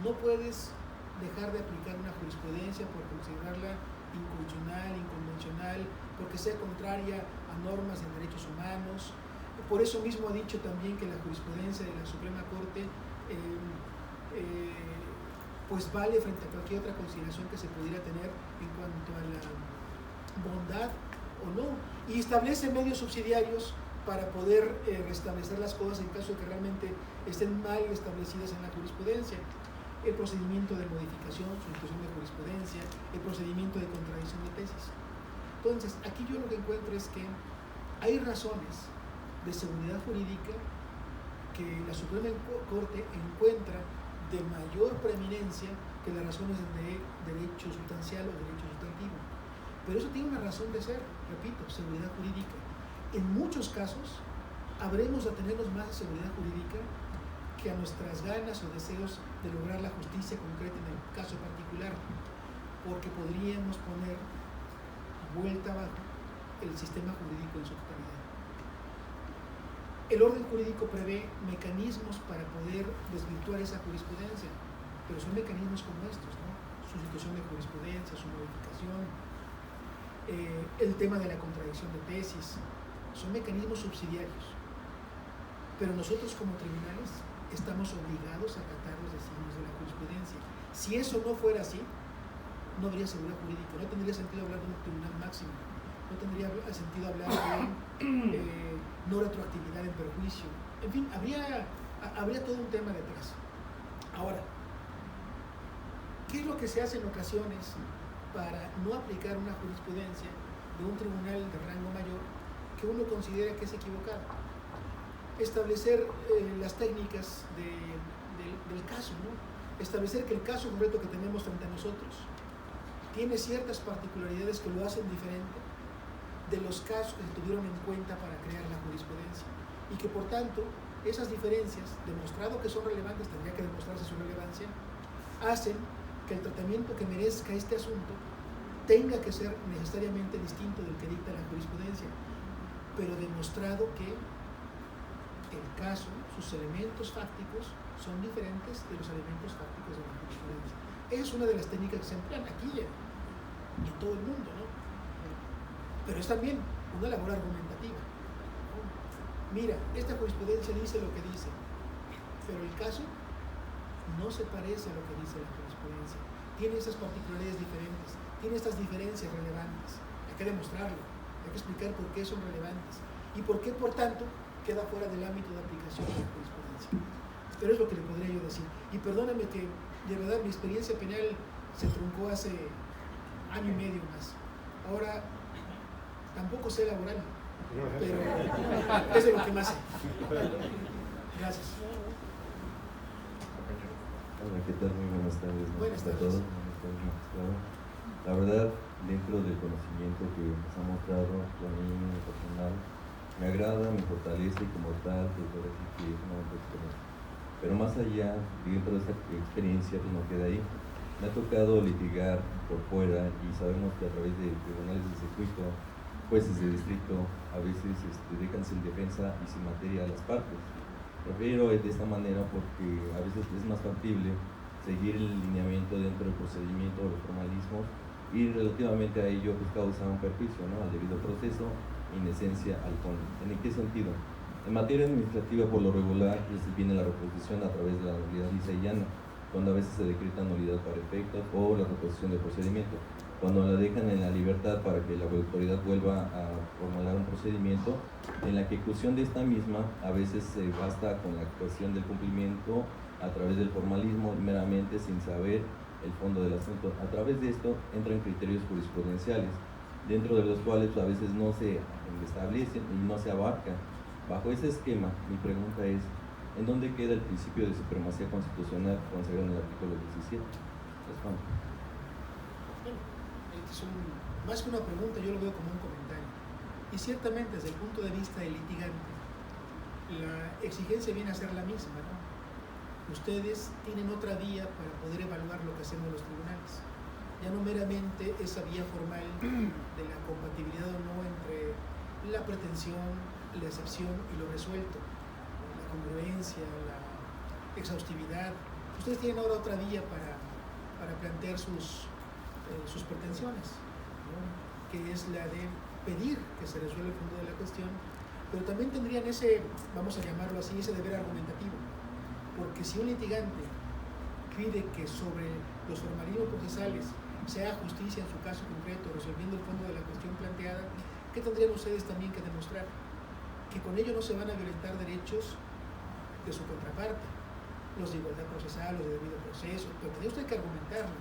Speaker 3: No puedes dejar de aplicar una jurisprudencia por considerarla inconstitucional, inconvencional, porque sea contraria a normas de derechos humanos. Por eso mismo ha dicho también que la jurisprudencia de la Suprema Corte pues vale frente a cualquier otra consideración que se pudiera tener en cuanto a la bondad o no, y establece medios subsidiarios para poder restablecer las cosas en caso de que realmente estén mal establecidas en la jurisprudencia. El procedimiento de modificación, sustitución de jurisprudencia, el procedimiento de contradicción de tesis. Entonces, aquí yo lo que encuentro es que hay razones de seguridad jurídica que la Suprema Corte encuentra de mayor preeminencia que las razones de derecho sustancial o derecho sustantivo. Pero eso tiene una razón de ser, repito, seguridad jurídica. En muchos casos habremos de tenernos más seguridad jurídica que a nuestras ganas o deseos de lograr la justicia concreta en el caso particular, porque podríamos poner vuelta abajo el sistema jurídico en su totalidad. El orden jurídico prevé mecanismos para poder desvirtuar esa jurisprudencia, pero son mecanismos como estos, ¿no? Sustitución de jurisprudencia, su modificación, el tema de la contradicción de tesis, son mecanismos subsidiarios. Pero nosotros como tribunales estamos obligados a acatar los designios de la jurisprudencia. Si eso no fuera así, no habría seguridad jurídica, no tendría sentido hablar de un tribunal máximo, no tendría sentido hablar de no retroactividad en perjuicio. En fin, habría todo un tema detrás. Ahora, ¿qué es lo que se hace en ocasiones para no aplicar una jurisprudencia de un tribunal de rango mayor que uno considera que es equivocado? Establecer las técnicas del caso, ¿no? Establecer que el caso concreto que tenemos frente a nosotros tiene ciertas particularidades que lo hacen diferente de los casos que se tuvieron en cuenta para crear la jurisprudencia, y que por tanto esas diferencias, demostrado que son relevantes, tendría que demostrarse su relevancia, hacen que el tratamiento que merezca este asunto tenga que ser necesariamente distinto del que dicta la jurisprudencia, pero demostrado que el caso, sus elementos fácticos son diferentes de los elementos fácticos de la jurisprudencia. Esa es una de las técnicas que se emplean aquí y en todo el mundo, ¿no? Pero es también una labor argumentativa. Mira, esta jurisprudencia dice lo que dice, pero el caso no se parece a lo que dice la jurisprudencia. Tiene esas particularidades diferentes, tiene estas diferencias relevantes. Hay que demostrarlo, hay que explicar por qué son relevantes y por qué, por tanto, queda fuera del ámbito de aplicación de la jurisprudencia. Pero es lo que le podría yo decir. Y perdóname que, de verdad, mi experiencia penal se truncó hace año y medio más. Ahora, tampoco sé laboral, pero es de lo que más sé. Gracias.
Speaker 9: Hola, ¿qué tal? Muy buenas tardes.
Speaker 3: Buenas tardes.
Speaker 9: A todos. Buenas tardes, magistrado. La verdad, dentro del conocimiento que nos ha mostrado, a mí en lo personal, me agrada, me fortalece y como tal, pues ahora sí que es una experiencia. Pero más allá, dentro de esta experiencia, pues no queda ahí. Me ha tocado litigar por fuera y sabemos que a través de tribunales de circuito, jueces de distrito, a veces dejan sin defensa y sin materia a las partes. Prefiero de esta manera porque a veces es más factible seguir el lineamiento dentro del procedimiento o los formalismos y relativamente a ello pues causa un perjuicio, ¿no?, al debido proceso y en esencia al fondo. ¿En qué sentido? En materia administrativa, por lo regular, viene la reposición a través de la nulidad lisa y llana, cuando a veces se decreta nulidad para efectos o la reposición del procedimiento. Cuando la dejan en la libertad para que la autoridad vuelva a formular un procedimiento, en la ejecución de esta misma a veces se basta con la actuación del cumplimiento a través del formalismo meramente sin saber el fondo del asunto. A través de esto entran criterios jurisprudenciales, dentro de los cuales a veces no se establecen y no se abarcan. Bajo ese esquema, mi pregunta es, ¿en dónde queda el principio de supremacía constitucional consagrado en el artículo 17? Responde.
Speaker 3: Más que una pregunta, yo lo veo como un comentario. Y ciertamente, desde el punto de vista del litigante, la exigencia viene a ser la misma, ¿no? Ustedes tienen otra vía para poder evaluar lo que hacemos los tribunales. Ya no meramente esa vía formal de la compatibilidad o no entre la pretensión, la excepción y lo resuelto, la congruencia, la exhaustividad. Ustedes tienen ahora otra vía para plantear sus pretensiones, ¿no?, que es la de pedir que se resuelva el fondo de la cuestión, pero también tendrían ese, vamos a llamarlo así, ese deber argumentativo, porque si un litigante pide que sobre los formalismos procesales se haga justicia en su caso concreto, resolviendo el fondo de la cuestión planteada, ¿qué tendrían ustedes también que demostrar? Que con ello no se van a violentar derechos de su contraparte, los de igualdad procesal, los de debido proceso, pero tendría usted que argumentarlo.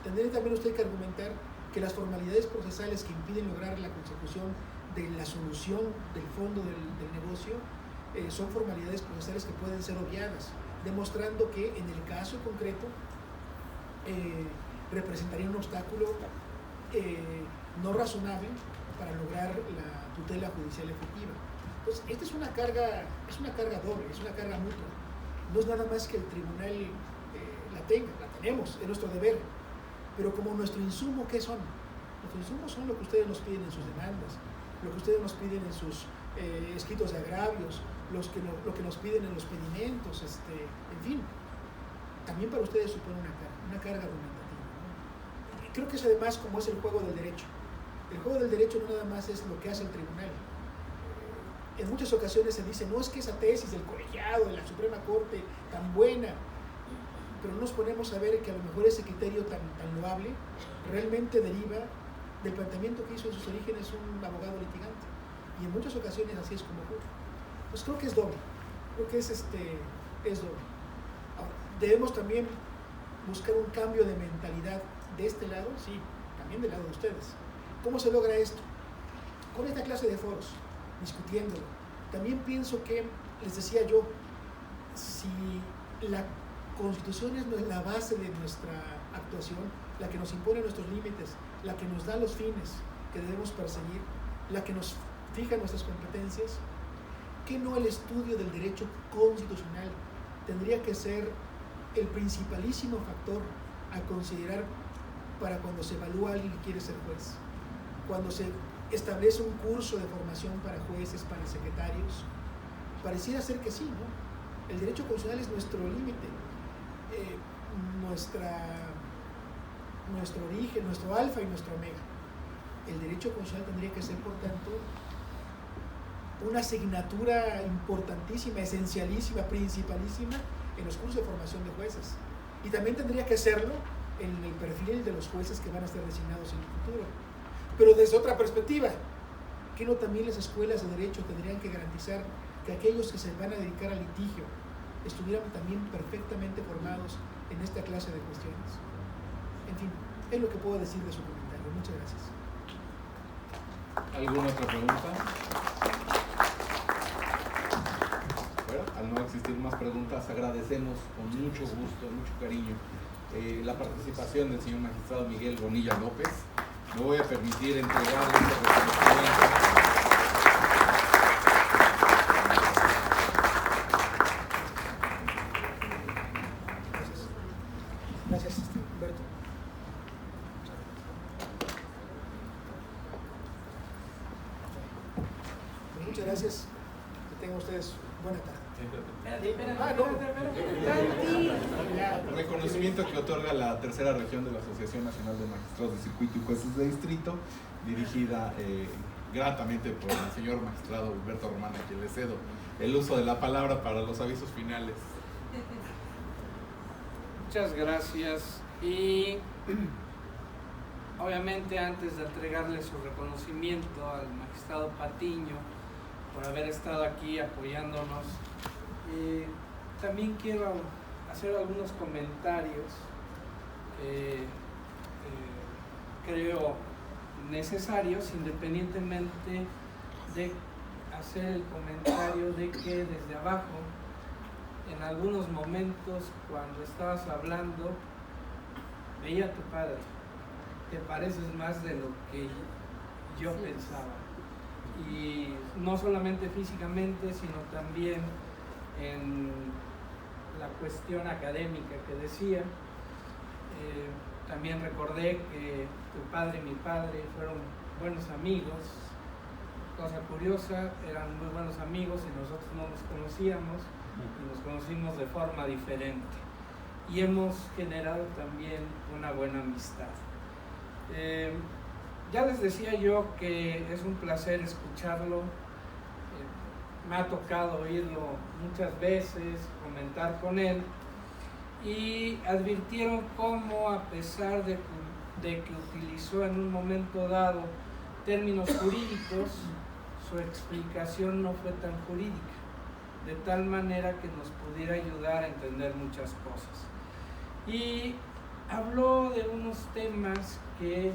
Speaker 3: Tendría también usted que argumentar que las formalidades procesales que impiden lograr la consecución de la solución del fondo del negocio son formalidades procesales que pueden ser obviadas, demostrando que en el caso concreto representaría un obstáculo no razonable para lograr la tutela judicial efectiva. Entonces, esta es una carga doble, es una carga mutua. No es nada más que el tribunal la tenemos, es nuestro deber. Pero como nuestro insumo, ¿qué son? Nuestros insumos son lo que ustedes nos piden en sus demandas, lo que ustedes nos piden en sus escritos de agravios, lo que nos piden en los pedimentos, en fin. También para ustedes supone una carga argumentativa, ¿no? Creo que es además como es el juego del derecho. El juego del derecho no nada más es lo que hace el tribunal. En muchas ocasiones se dice, no es que esa tesis del colegiado, de la Suprema Corte, tan buena, pero no nos ponemos a ver que a lo mejor ese criterio tan loable realmente deriva del planteamiento que hizo en sus orígenes un abogado litigante. Y en muchas ocasiones así es como ocurre. Pues creo que es doble. Creo que es doble. Ahora, debemos también buscar un cambio de mentalidad de este lado, sí, también del lado de ustedes. ¿Cómo se logra esto? Con esta clase de foros, discutiéndolo. También pienso que, les decía yo, si la Constitución es la base de nuestra actuación, la que nos impone nuestros límites, la que nos da los fines que debemos perseguir, la que nos fija nuestras competencias, ¿qué no el estudio del derecho constitucional tendría que ser el principalísimo factor a considerar para cuando se evalúa a alguien que quiere ser juez? Cuando se establece un curso de formación para jueces, para secretarios, pareciera ser que sí, ¿no? El derecho constitucional es nuestro límite, nuestra nuestro origen, nuestro alfa y nuestro omega. El derecho constitucional tendría que ser, por tanto, una asignatura importantísima, esencialísima, principalísima en los cursos de formación de jueces. Y también tendría que serlo en el perfil de los jueces que van a ser designados en el futuro. Pero desde otra perspectiva, ¿qué no también las escuelas de derecho tendrían que garantizar que aquellos que se van a dedicar al litigio estuvieran también perfectamente formados en esta clase de cuestiones? En fin, es lo que puedo decir de su comentario. Muchas gracias.
Speaker 2: ¿Alguna otra pregunta? Bueno, al no existir más preguntas, agradecemos con mucho gusto, mucho cariño, la participación del señor magistrado Miguel Bonilla López. Me voy a permitir entregarle este reconocimiento.
Speaker 3: Gracias, Humberto. Muchas gracias. Que tengan ustedes buena tarde.
Speaker 2: Reconocimiento que otorga la tercera región de la Asociación Nacional de Magistrados de Circuito y Jueces de Distrito, dirigida gratamente por el señor magistrado Humberto Román, a quien le cedo el uso de la palabra para los avisos finales.
Speaker 1: Muchas gracias. Y obviamente, antes de entregarle su reconocimiento al magistrado Patiño por haber estado aquí apoyándonos, también quiero hacer algunos comentarios que creo necesarios, independientemente de hacer el comentario de que desde abajo, en algunos momentos, cuando estabas hablando, veía a tu padre, te pareces más de lo que yo pensaba, y no solamente físicamente, sino también en la cuestión académica que decía. También recordé que tu padre y mi padre fueron buenos amigos. Cosa curiosa, eran muy buenos amigos y nosotros no nos conocíamos, y nos conocimos de forma diferente, y hemos generado también una buena amistad. Ya les decía yo que es un placer escucharlo. Me ha tocado oírlo muchas veces, comentar con él, y advirtieron cómo, a pesar de que utilizó en un momento dado términos jurídicos, su explicación no fue tan jurídica, de tal manera que nos pudiera ayudar a entender muchas cosas. Y habló de unos temas que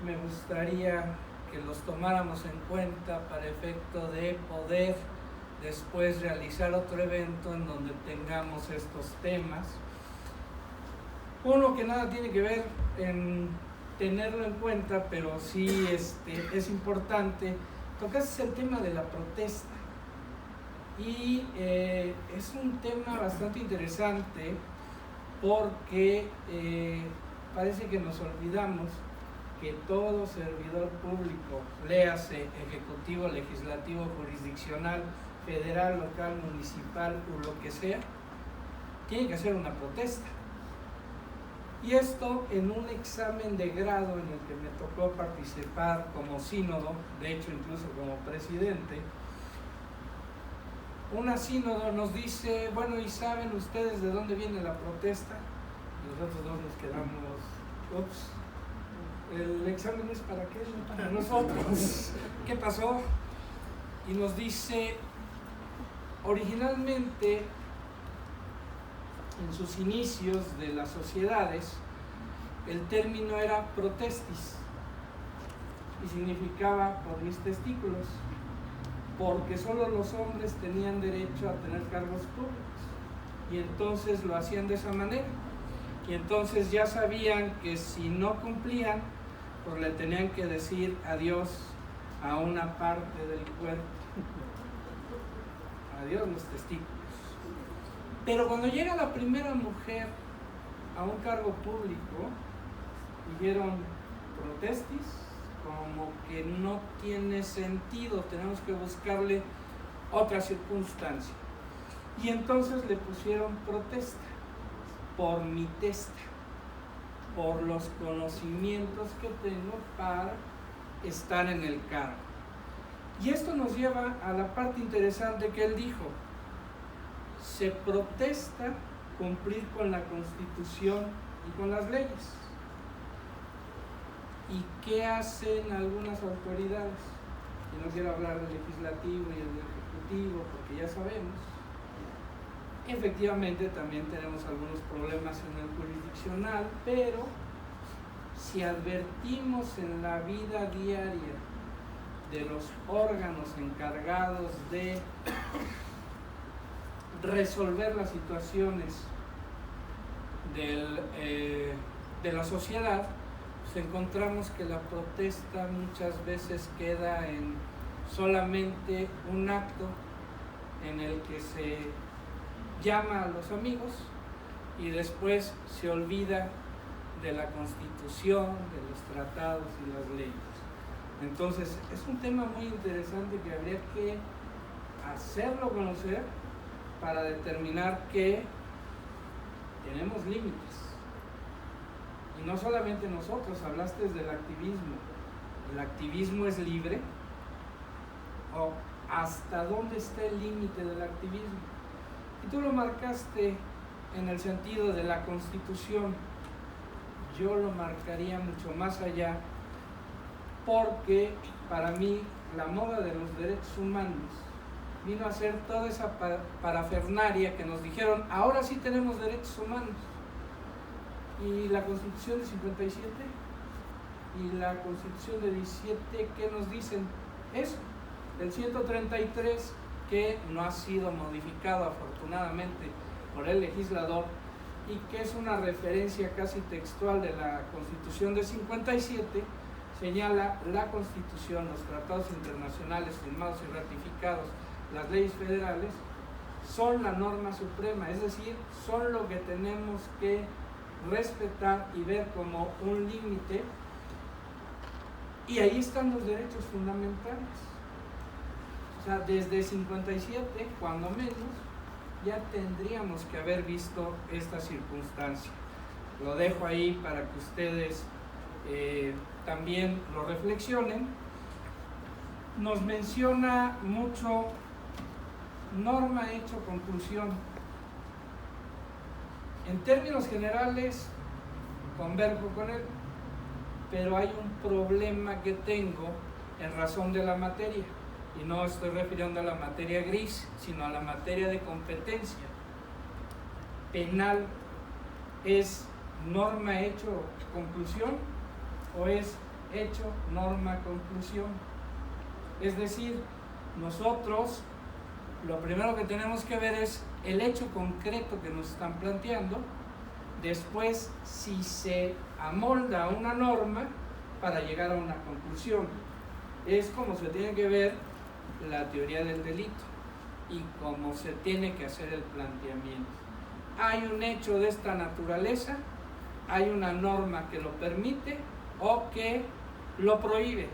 Speaker 1: me gustaría que los tomáramos en cuenta para efecto de poder después realizar otro evento en donde tengamos estos temas. Uno que nada tiene que ver en tenerlo en cuenta, pero sí es importante. Tocaste el tema de la protesta, y es un tema bastante interesante porque parece que nos olvidamos que todo servidor público, léase ejecutivo, legislativo, jurisdiccional, federal, local, municipal o lo que sea, tiene que hacer una protesta. Y esto en un examen de grado en el que me tocó participar como sínodo, de hecho incluso como presidente. Una sínodo nos dice, bueno, ¿y saben ustedes de dónde viene la protesta? Y nosotros dos nos quedamos, ups, el examen es para qué, no para nosotros. ¿Qué pasó? Y nos dice, originalmente, en sus inicios de las sociedades, el término era protestis y significaba por mis testículos, porque solo los hombres tenían derecho a tener cargos públicos, y entonces lo hacían de esa manera, y entonces ya sabían que si no cumplían, pues le tenían que decir adiós a una parte del cuerpo, adiós los testículos. Pero cuando llega la primera mujer a un cargo público, dijeron protestis, como que no tiene sentido, tenemos que buscarle otra circunstancia. Y entonces le pusieron protesta, por mi testa, por los conocimientos que tengo para estar en el cargo. Y esto nos lleva a la parte interesante que él dijo: se protesta cumplir con la Constitución y con las leyes. ¿Y qué hacen algunas autoridades? Y no quiero hablar del legislativo y el ejecutivo, porque ya sabemos. Efectivamente también tenemos algunos problemas en el jurisdiccional, pero si advertimos en la vida diaria de los órganos encargados de resolver las situaciones de la sociedad, pues encontramos que la protesta muchas veces queda en solamente un acto en el que se llama a los amigos y después se olvida de la Constitución, de los tratados y las leyes. Entonces es un tema muy interesante que habría que hacerlo conocer para determinar que tenemos límites. Y no solamente nosotros, hablaste del activismo. ¿El activismo es libre? ¿O hasta dónde está el límite del activismo? Y tú lo marcaste en el sentido de la Constitución. Yo lo marcaría mucho más allá, porque para mí la moda de los derechos humanos vino a ser toda esa parafernaria que nos dijeron: ahora sí tenemos derechos humanos. Y la Constitución de 57 y la Constitución de 17, ¿qué nos dicen? Eso, el 133, que no ha sido modificado afortunadamente por el legislador y que es una referencia casi textual de la Constitución de 57, señala: la Constitución, los tratados internacionales firmados y ratificados, las leyes federales, son la norma suprema, es decir, son lo que tenemos que respetar y ver como un límite, y ahí están los derechos fundamentales. O sea, desde 57, cuando menos, ya tendríamos que haber visto esta circunstancia. Lo dejo ahí para que ustedes también lo reflexionen. Nos menciona mucho norma, hecho, conclusión. En términos generales, converjo con él, pero hay un problema que tengo en razón de la materia. Y no estoy refiriendo a la materia gris, sino a la materia de competencia. Penal, ¿es norma, hecho, conclusión? ¿O es hecho, norma, conclusión? Es decir, nosotros lo primero que tenemos que ver es el hecho concreto que nos están planteando, después si se amolda una norma para llegar a una conclusión. Es como se tiene que ver la teoría del delito y cómo se tiene que hacer el planteamiento. Hay un hecho de esta naturaleza, hay una norma que lo permite o que lo prohíbe,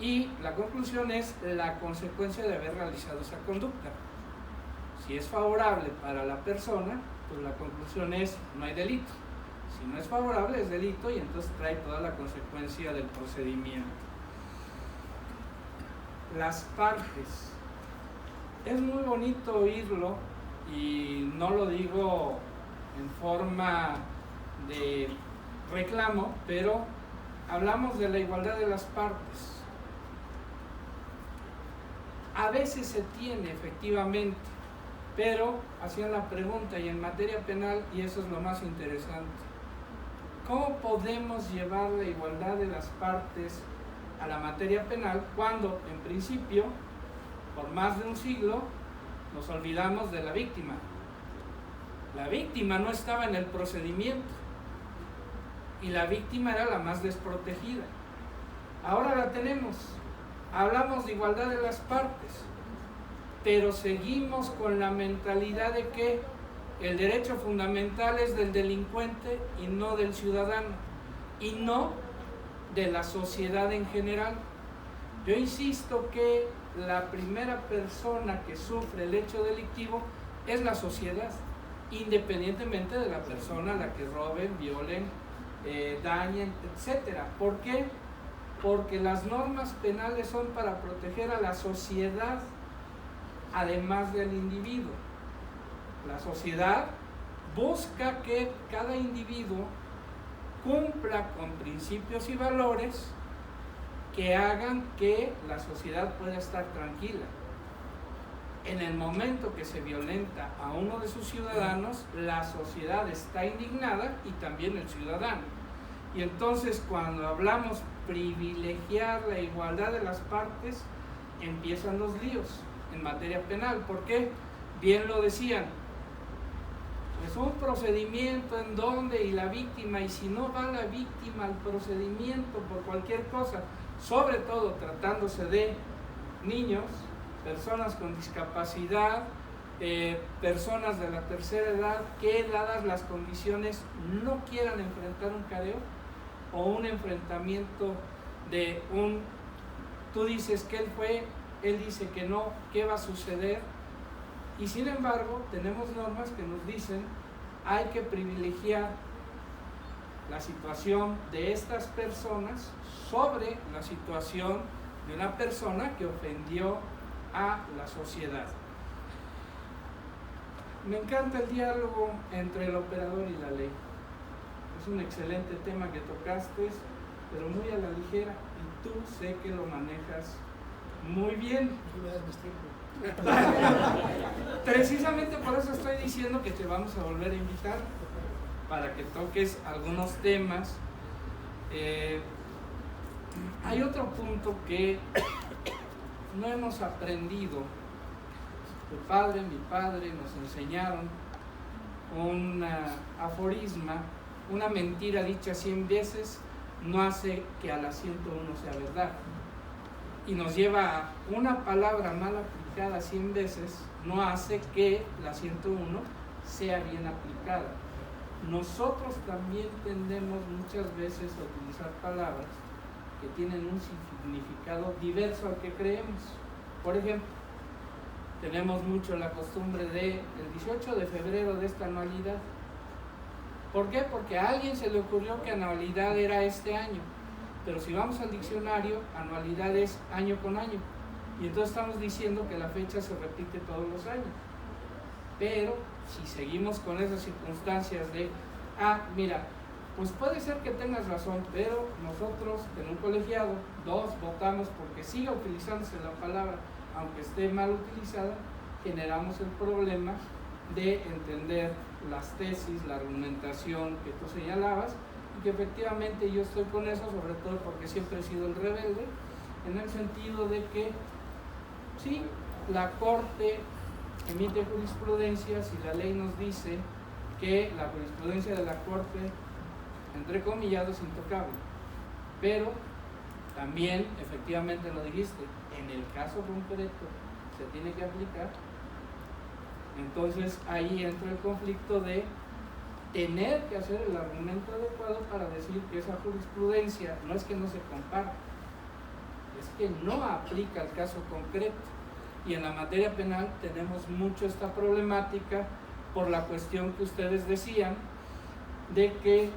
Speaker 1: y la conclusión es la consecuencia de haber realizado esa conducta. Si es favorable para la persona, pues la conclusión es: no hay delito. Si no es favorable, es delito, y entonces trae toda la consecuencia del procedimiento. Las partes. Es muy bonito oírlo, y no lo digo en forma de reclamo, pero hablamos de la igualdad de las partes. A veces se tiene, efectivamente, pero hacían la pregunta, y en materia penal, y eso es lo más interesante, ¿cómo podemos llevar la igualdad de las partes a la materia penal cuando, en principio, por más de un siglo, nos olvidamos de la víctima? La víctima no estaba en el procedimiento y la víctima era la más desprotegida. Ahora la tenemos. Hablamos de igualdad de las partes, pero seguimos con la mentalidad de que el derecho fundamental es del delincuente y no del ciudadano, y no de la sociedad en general. Yo insisto que la primera persona que sufre el hecho delictivo es la sociedad, independientemente de la persona a la que roben, violen dañen, etcétera. ¿Por qué? Porque las normas penales son para proteger a la sociedad, además del individuo. La sociedad busca que cada individuo cumpla con principios y valores que hagan que la sociedad pueda estar tranquila. En el momento que se violenta a uno de sus ciudadanos, la sociedad está indignada y también el ciudadano. Y entonces cuando hablamos privilegiar la igualdad de las partes, empiezan los líos en materia penal. ¿Por qué? Bien lo decían, es un procedimiento en donde y la víctima, y si no va la víctima al procedimiento por cualquier cosa, sobre todo tratándose de niños, personas con discapacidad, personas de la tercera edad, que dadas las condiciones no quieran enfrentar un careo o un enfrentamiento de un, tú dices que él fue, él dice que no, ¿qué va a suceder? Y sin embargo tenemos normas que nos dicen hay que privilegiar la situación de estas personas sobre la situación de una persona que ofendió a la sociedad. Me encanta el diálogo entre el operador y la ley. Es un excelente tema que tocaste, pero muy a la ligera, y tú sé que lo manejas muy bien. Precisamente por eso estoy diciendo que te vamos a volver a invitar para que toques algunos temas. Hay otro punto que no hemos aprendido. Mi padre nos enseñaron un aforisma: una mentira dicha 100 veces no hace que a la 101 sea verdad. Y nos lleva a una palabra mal aplicada 100 veces no hace que la 101 sea bien aplicada. Nosotros también tendemos muchas veces a utilizar palabras que tienen un significado diverso al que creemos. Por ejemplo, tenemos mucho la costumbre de el 18 de febrero de esta anualidad. ¿Por qué? Porque a alguien se le ocurrió que anualidad era este año. Pero si vamos al diccionario, anualidad es año con año. Y entonces estamos diciendo que la fecha se repite todos los años. Pero si seguimos con esas circunstancias de, mira, pues puede ser que tengas razón, pero nosotros en un colegiado, 2 votamos porque siga utilizándose la palabra, aunque esté mal utilizada, generamos el problema de entender las tesis, la argumentación que tú señalabas, y que efectivamente yo estoy con eso, sobre todo porque siempre he sido el rebelde, en el sentido de que sí, la Corte emite jurisprudencias y la ley nos dice que la jurisprudencia de la Corte, entre comillado, es intocable, pero también, efectivamente lo dijiste, en el caso concreto se tiene que aplicar. Entonces ahí entra el conflicto de tener que hacer el argumento adecuado para decir que esa jurisprudencia no es que no se compara, es que no aplica al caso concreto. Y en la materia penal tenemos mucho esta problemática por la cuestión que ustedes decían de que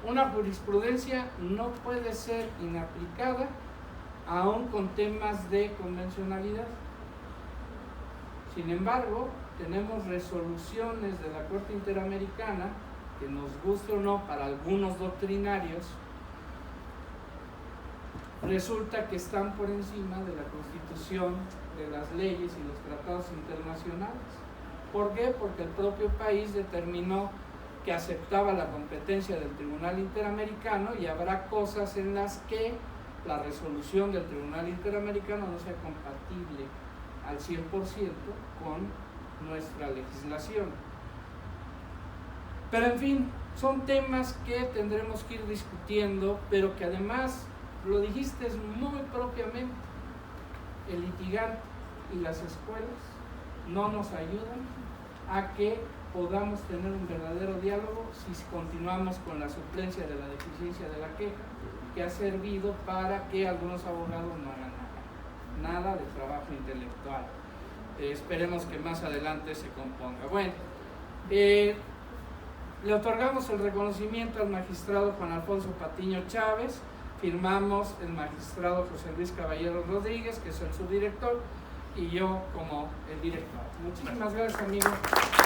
Speaker 1: una jurisprudencia no puede ser inaplicada aún con temas de convencionalidad. Sin embargo, tenemos resoluciones de la Corte Interamericana que, nos guste o no, para algunos doctrinarios resulta que están por encima de la Constitución, de las leyes y los tratados internacionales. ¿Por qué? Porque el propio país determinó que aceptaba la competencia del Tribunal Interamericano, y habrá cosas en las que la resolución del Tribunal Interamericano no sea compatible al 100% con nuestra legislación. Pero en fin, son temas que tendremos que ir discutiendo, pero que además, lo dijiste muy propiamente, el litigante y las escuelas no nos ayudan a que podamos tener un verdadero diálogo si continuamos con la suplencia de la deficiencia de la queja, que ha servido para que algunos abogados no hagan nada de trabajo intelectual. Esperemos que más adelante se componga. Bueno, Le otorgamos el reconocimiento al magistrado Juan Alfonso Patiño Chávez, firmamos el magistrado José Luis Caballero Rodríguez, que es el subdirector, y yo como el director. Muchísimas gracias, amigos.